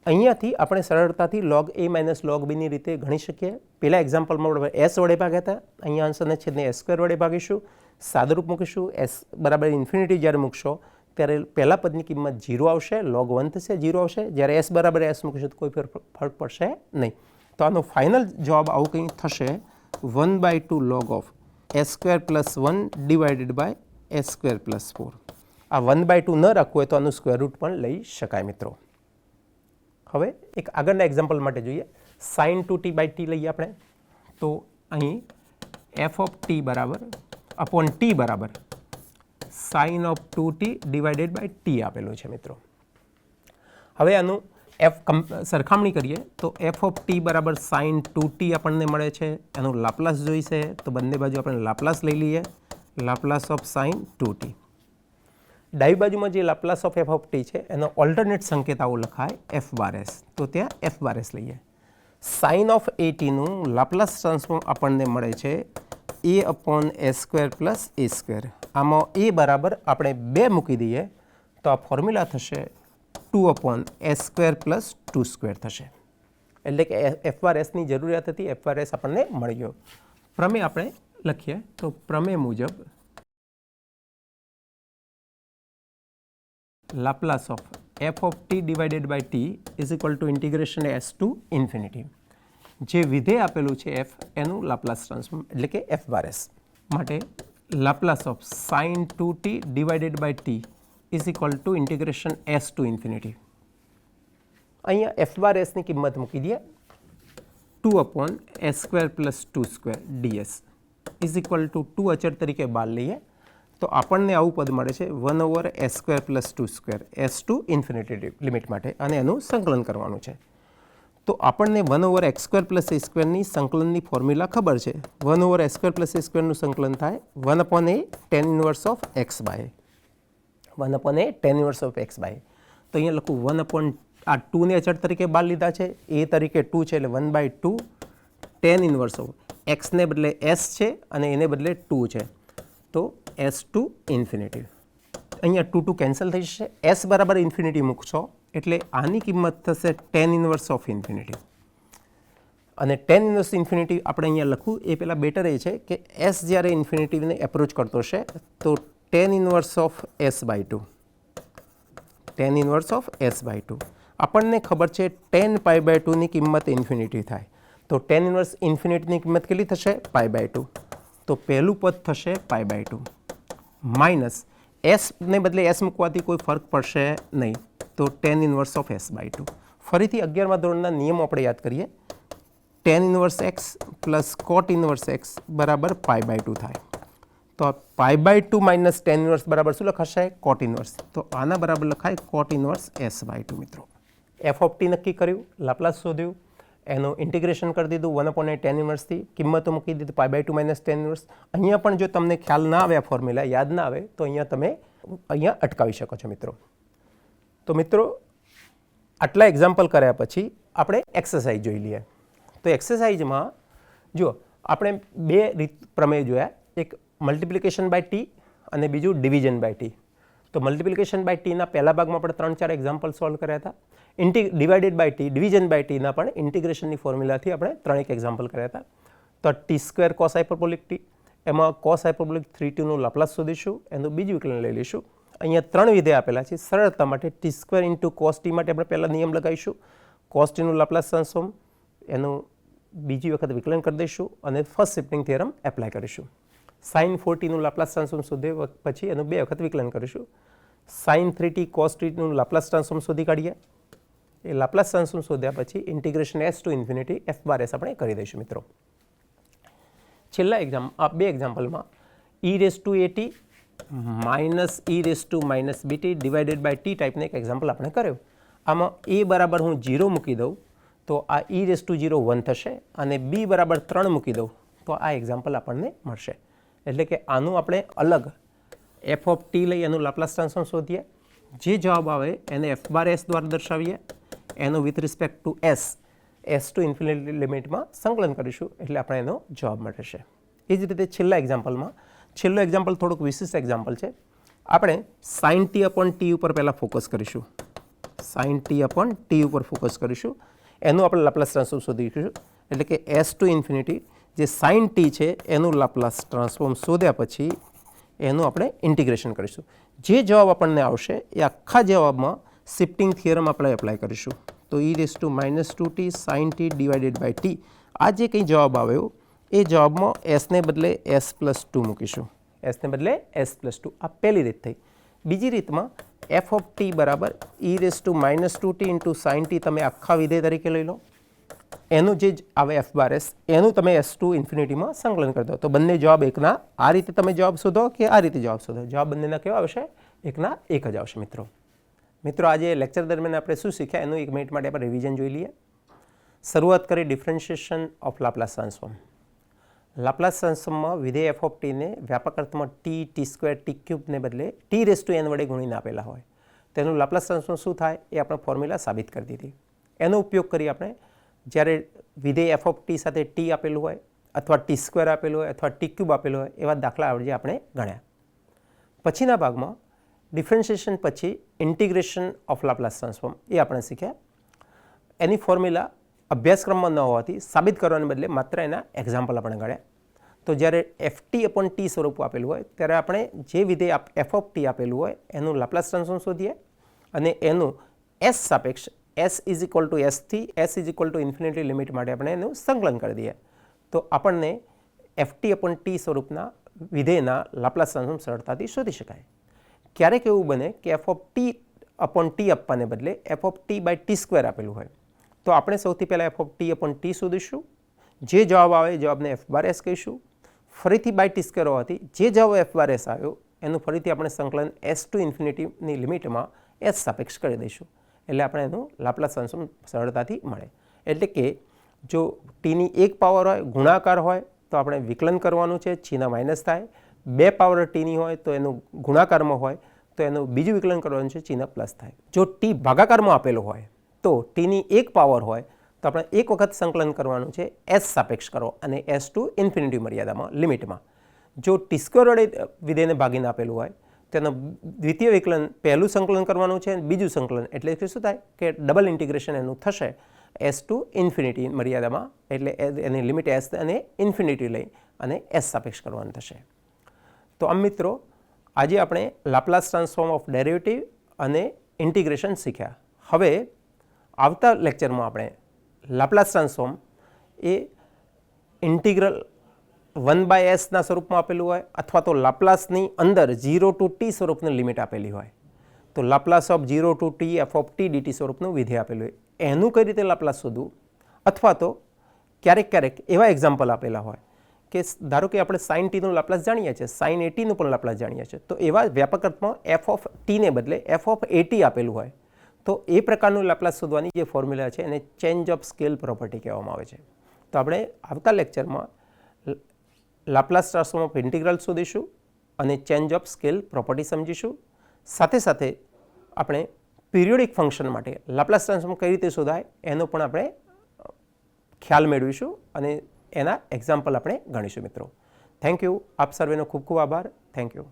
અહીંયાથી આપણે સરળતાથી log a minus log b ની રીતે ગણી શકીએ. પહેલા એક્ઝામ્પલમાં આપણે s વડે ભાગ્યા હતા, અહીંયા અંશ અને છેદને s સ્ક્વેર વડે ભાગીશું, સાદુરૂપ મૂકીશું. s બરાબર ઇન્ફિનિટી જ્યારે મૂકશો ત્યારે પહેલા પદની કિંમત 0 આવશે, log 1 થશે, 0 આવશે. જ્યારે s બરાબર s મૂકીશું તો કોઈ ફરક પડશે નહીં. તો આનો ફાઇનલ જવાબ આવું કંઈ થશે 1/2 log of s square plus 1 divided by s square plus 4. આ 1/2 ન રાખવું હોય તો આનું સ્ક્વેર રૂટ પણ લઈ શકાય મિત્રો. હવે એક આગળના એક્ઝામ્પલ માટે જોઈએ. sin 2t બાય t લઈએ આપણે તો અહીં f ઓફ t બરાબર અપોન t બરાબર sin of 2t divided by t આપેલું છે મિત્રો. હવે આનું સરખામણી કરીએ તો f ઓફ t બરાબર sin 2t આપણને મળે છે. એનું લાપ્લાસ જોઈશે તો બંને બાજુ આપણે લાપ્લાસ લઈ લઈએ, લાપ્લાસ ઓફ sin 2t. ડાબી બાજુમાં જે Laplace of f of t છે એનો ઓલ્ટરનેટ સંકેત આવો લખાય f બાર s. તો ત્યાં f બાર s લઈએ. સાઇન ઓફ at નું લાપ્લાસ ટ્રાન્સફોર્મ આપણને મળે છે a upon s square plus a square. આમાં a બરાબર આપણે 2 મૂકી દઈએ તો આ ફોર્મ્યુલા થશે 2 upon s square plus 2 square થશે. એટલે કે f બાર s ની જરૂરિયાત હતી, f બાર s આપણને મળી ગયો. પ્રમેય આપણે લખીએ તો પ્રમેય મુજબ Laplace of f of t divided by t is equal to integration s to infinity. જે વિધેય આપેલું છે f એનું લાપ્લાસ ટ્રાન્સફોર્મ એટલે કે f બાર s માટે Laplace of sin 2t divided by t is equal to integration s to infinity. અહીંયા f bar s ની કિંમત મૂકી દઈએ 2 upon s square plus 2 square ds is equal to 2 અચળ તરીકે બહાર લઈએ તો આપણને આવું પદ મળે છે 1/s square plus 2 square s to infinity limit માટે અને એનું સંકલન કરવાનું છે. તો આપણને 1/x સ્ક્વેર પ્લસ a સ્ક્વેરની સંકલનની ફોર્મ્યુલા ખબર છે. 1/s સ્ક્વેર પ્લસ a સ્ક્વેરનું સંકલન થાય 1/a tan inverse of x by 1/a tan inverse of x by. તો અહીંયા લખું 1 આ 2 ને અચળ તરીકે બહાર લીધા છે, a તરીકે 2 છે એટલે 1/2 tan ઇન્વર્સ ઓફ x ને બદલે s છે અને એને બદલે 2 છે તો s ટુ ઇન્ફિનિટી. અહીંયા 2 કેન્સલ થઈ જશે. s બરાબર ઇન્ફિનિટી મૂકશો એટલે આની કિંમત થશે tan ઇન્વર્સ ઓફ ઇન્ફિનિટી. અને tan ઇન્વર્સ ઇન્ફિનિટી આપણે અહીંયા લખવું એ પહેલાં બેટર એ છે કે s જ્યારે ઇન્ફિનિટીને એપ્રોચ કરતો હશે તો tan inverse of s by 2 tan inverse of s by 2 આપણને ખબર છે tan પાઈ બાય 2 ની કિંમત ઇન્ફિનિટી થાય તો tan ઇન્વર્સ ઇન્ફિનિટીની કિંમત કેટલી થશે? Pi by 2. તો પહેલું પદ થશે પાઈ બાય 2 માઇનસ s ને બદલે s મૂકવાથી કોઈ ફરક પડશે નહીં તો tan inverse of s by 2. ફરીથી 11મા ધોરણના નિયમો આપણે યાદ કરીએ. tan inverse x plus cot inverse x બરાબર પાઈ બાય 2 થાય. તો pi by 2 minus tan inverse બરાબર શું લખાશે? cot inverse. તો આના બરાબર લખાય cot ઇન્વર્સ s બાય 2 મિત્રો. f ઓફ t નક્કી કર્યું, લાપ્લાસ શોધ્યું, એનું ઇન્ટિગ્રેશન કરી દીધું 1/a tan ઇન્વર્સથી, કિંમતો મૂકી દીધી pi by 2 minus tan inverse. અહીંયા પણ જો તમને ખ્યાલ ના આવે, આ ફોર્મ્યુલા યાદ ના આવે તો અહીંયા તમે અટકાવી શકો છો મિત્રો. તો મિત્રો આટલા એક્ઝામ્પલ કર્યા પછી આપણે એક્સરસાઇઝ જોઈ લઈએ. તો એક્સરસાઇઝમાં જો આપણે બે પ્રમેય જોયા, એક મલ્ટિપ્લિકેશન બાય ટી અને બીજું ડિવિઝન બાય ટી. તો મલ્ટિપ્લિકેશન બાય ટીના પહેલા ભાગમાં આપણે 3-4 એક્ઝામ્પલ સોલ્વ કર્યા હતા. Divided by T, division by ટીના પણ ઇન્ટિગ્રેશનની ફોર્મ્યુલાથી આપણે 3 એક્ઝામ્પલ કર્યા હતા. તો T square cos hyperbolic t, એમાં કોસ હાઇપરબોલિક 3t નું લાપ્લાસ શોધીશું, એનું બીજું વિકલન લઈ લઈશું. અહીંયા 3 વિધેય આપેલા છે. સરળતા માટે T square into cos T માટે આપણે પહેલાં નિયમ લગાવીશું. કોસ ટીનું લાપ્લાસ ટ્રાન્સફોર્મ એનું બીજી વખત વિકલન કરી દઈશું અને ફર્સ્ટ શિફ્ટિંગ થિયરમ એપ્લાય કરીશું. સાઇન 4t નું લાપ્લાસ ટ્રાન્સફોર્મ શોધ્યા પછી એનું 2 વખત વિકલન કરીશું. સાઇન 3t કોસ ટીનું લાપ્લાસ ટ્રાન્સફોર્મ શોધી કાઢીએ. એ લાપ્લાસ ટ્રાન્સફોર્મ શોધ્યા પછી integration s to infinity f bar s આપણે કરી દઈશું મિત્રો. છેલ્લા આ બે એક્ઝામ્પલમાં e raise to at minus e raise to minus bt divided by t ટાઈપનો એક એક્ઝામ્પલ આપણે કર્યો. આમાં a બરાબર હું 0 મૂકી દઉં તો આ e રેસ ટુ 0 1 થશે અને b બરાબર 3 મૂકી દઉં તો આ એક્ઝામ્પલ આપણને મળશે. એટલે કે આનું આપણે અલગ f ઓફ t લઈ એનું લાપ્લાસ ટ્રાન્સફોર્મ શોધીએ. જે જવાબ આવે એને f બાર s દ્વારા દર્શાવીએ. એનું with respect to s to infinity લિમિટમાં સંકલન કરીશું એટલે આપણે એનો જવાબ મળશે. એ જ રીતે છેલ્લા એક્ઝામ્પલમાં, છેલ્લો એક્ઝામ્પલ થોડુંક વિશિષ્ટ એક્ઝામ્પલ છે. આપણે સાઇન ટી અપોન ટી ઉપર પહેલાં ફોકસ કરીશું. સાઇન ટી અપોન ટી ઉપર ફોકસ કરીશું. એનું આપણે લાપ્લાસ ટ્રાન્સફોર્મ શોધીશું. એટલે કે s ટુ ઇન્ફિનિટી જે સાઇન ટી છે એનું લાપ્લાસ ટ્રાન્સફોર્મ શોધ્યા પછી એનું આપણે ઇન્ટિગ્રેશન કરીશું. જે જવાબ આપણને આવશે એ આખા જવાબમાં શિફ્ટિંગ થિયરમ આપણે એપ્લાય કરીશું. તો e raise to minus 2t sine t divided by t, આ જે કંઈ જવાબ આવ્યો એ જવાબમાં એસને બદલે s પ્લસ 2 મૂકીશું. એસને બદલે s પ્લસ 2. આ પહેલી રીત થઈ. બીજી રીતમાં f ઓફ ટી બરાબર e raise to minus 2t into sign T તમે આખા વિધેય તરીકે લઈ લો. એનું જે આવે f બાર s એનું તમે s ટુ ઇન્ફિનિટીમાં સંકલન કરી દો. તો બંને જવાબ એકના આ રીતે તમે જવાબ શોધો કે આ રીતે જવાબ શોધો, જવાબ બંનેના કેવા આવશે? એકના એક જ આવશે મિત્રો. મિત્રો આજે લેક્ચર દરમિયાન આપણે શું શીખ્યા એનું 1 મિનિટ માટે આપણે રિવિઝન જોઈ લઈએ. શરૂઆત કરી differentiation of Laplace transform. Laplace ટ્રાન્સફોર્મમાં વિધેય f ઓફ ટીને વ્યાપક અર્થમાં t સ્ક્વેર ટી ક્યુબને બદલે t રેસ ટુ n વડે ગુણીને આપેલા હોય. તેનું લાપ્લાસ ટ્રાન્સફોર્મ શું થાય એ આપણે ફોર્મ્યુલા સાબિત કરી દીધી. એનો ઉપયોગ કરી આપણે જ્યારે વિધેય f ઓફ ટી સાથે t આપેલું હોય અથવા t સ્ક્વેર આપેલું હોય અથવા t ક્યુબ આપેલું હોય એવા દાખલા આવડે આપણે ગણ્યા. પછીના ભાગમાં ડિફરન્શિએશન પછી ઇન્ટિગ્રેશન ઓફ લાપ્લાસ ટ્રાન્સફોર્મ એ આપણે શીખ્યા. એની ફોર્મ્યુલા અભ્યાસક્રમમાં ન હોવાથી સાબિત કરવાને બદલે માત્ર એના એક્ઝામ્પલ આપણે ગણ્યા. તો જ્યારે ft અપોન ટી સ્વરૂપ આપેલું હોય ત્યારે આપણે જે વિધેય f ઓફ ટી આપેલું હોય એનું લાપ્લાસ ટ્રાન્સફોર્મ શોધીએ અને એનું s સાપેક્ષ s is equal two s થી s is equal two infinity limit માટે આપણે એનું સંકલન કરી દઈએ. તો આપણને ft અપોન ટી સ્વરૂપના વિધેયના લાપ્લાસ ટ્રાન્સફોર્મ સરળતાથી શોધી શકાય. ક્યારેક એવું બને કે f of t upon t આપવાને બદલે f of T by t square આપેલું હોય તો આપણે સૌથી પહેલાં f of t upon t શોધીશું. જે જવાબ આવે એ જવાબને f બાર s કહીશું. ફરીથી બાય ટી સ્ક્વેર હોવાથી જે જવાબ f બાર s આવ્યો એનું ફરીથી આપણે સંકલન s ટુ ઇન્ફિનિટીની લિમિટમાં s સાપેક્ષ કરી દઈશું. એટલે આપણે એનું લાપ્લાસ ટ્રાન્સફોર્મ સરળતાથી મળે. એટલે કે જો ટીની એક પાવર હોય, ગુણાકાર હોય તો આપણે વિકલન કરવાનું છે, ચિહ્ન માઇનસ થાય. 2 પાવર ટીની હોય તો એનું ગુણાકારમાં હોય તો એનું બીજું વિકલન કરવાનું છે, ચિહ્ન પ્લસ થાય. જો ટી ભાગાકારમાં આપેલો હોય તો ટીની એક પાવર હોય તો આપણે એક વખત સંકલન કરવાનું છે, s સાપેક્ષ કરો અને s ટુ ઇન્ફિનિટી મર્યાદામાં લિમિટમાં. જો ટી સ્ક્વેર વડે વિધેયને ભાગીને આપેલું હોય તો એનું દ્વિતીય વિકલન પહેલું સંકલન કરવાનું છે, બીજું સંકલન એટલે કે શું થાય કે ડબલ ઇન્ટિગ્રેશન એનું થશે s ટુ ઇન્ફિનિટી મર્યાદામાં. એટલે એની લિમિટ s અને ઇન્ફિનિટી લઈ અને s સાપેક્ષ કરવાનું થશે. તો આમ મિત્રો આજે આપણે લાપ્લાસ ટ્રાન્સફોર્મ ઓફ ડેરિવેટિવ અને ઇન્ટિગ્રેશન શીખ્યા. હવે આવતા લેક્ચરમાં આપણે લાપ્લાસ ટ્રાન્સફોર્મ એ ઇન્ટિગ્રલ 1/s ના સ્વરૂપમાં આપેલું હોય અથવા તો લાપ્લાસની અંદર 0 ટુ t સ્વરૂપની લિમિટ આપેલી હોય તો Laplace of 0 to t f of t dt સ્વરૂપનું વિધેય આપેલું હોય એનું કઈ રીતે લાપ્લાસ શોધવું, અથવા તો ક્યારેક એવા એક્ઝામ્પલ આપેલા હોય કે ધારો કે આપણે સાઇન ટીનું લાપ્લાસ જાણીએ છીએ, સાઇન એટીનું પણ લાપ્લાસ જાણીએ છીએ, તો એવા વ્યાપક અર્થમાં f ઓફ ટીને બદલે f ઓફ એટી આપેલું હોય તો એ પ્રકારનું લાપ્લાસ શોધવાની જે ફોર્મ્યુલા છે એને ચેન્જ ઓફ સ્કેલ પ્રોપર્ટી કહેવામાં આવે છે. તો આપણે આવતા લેક્ચરમાં લાપ્લાસ ટ્રાન્સફોર્મ ઓફ ઇન્ટિગ્રલ શોધીશું અને ચેન્જ ઓફ સ્કેલ પ્રોપર્ટી સમજીશું. સાથે સાથે આપણે પિરિયોડિક ફંક્શન માટે લાપ્લાસ ટ્રાન્સફોર્મ કઈ રીતે શોધાય એનો પણ આપણે ખ્યાલ મેળવીશું અને એના એક્ઝામ્પલ આપણે ગણીશું મિત્રો. Thank you. આપ સર્વેનો ખૂબ ખૂબ આભાર. Thank you.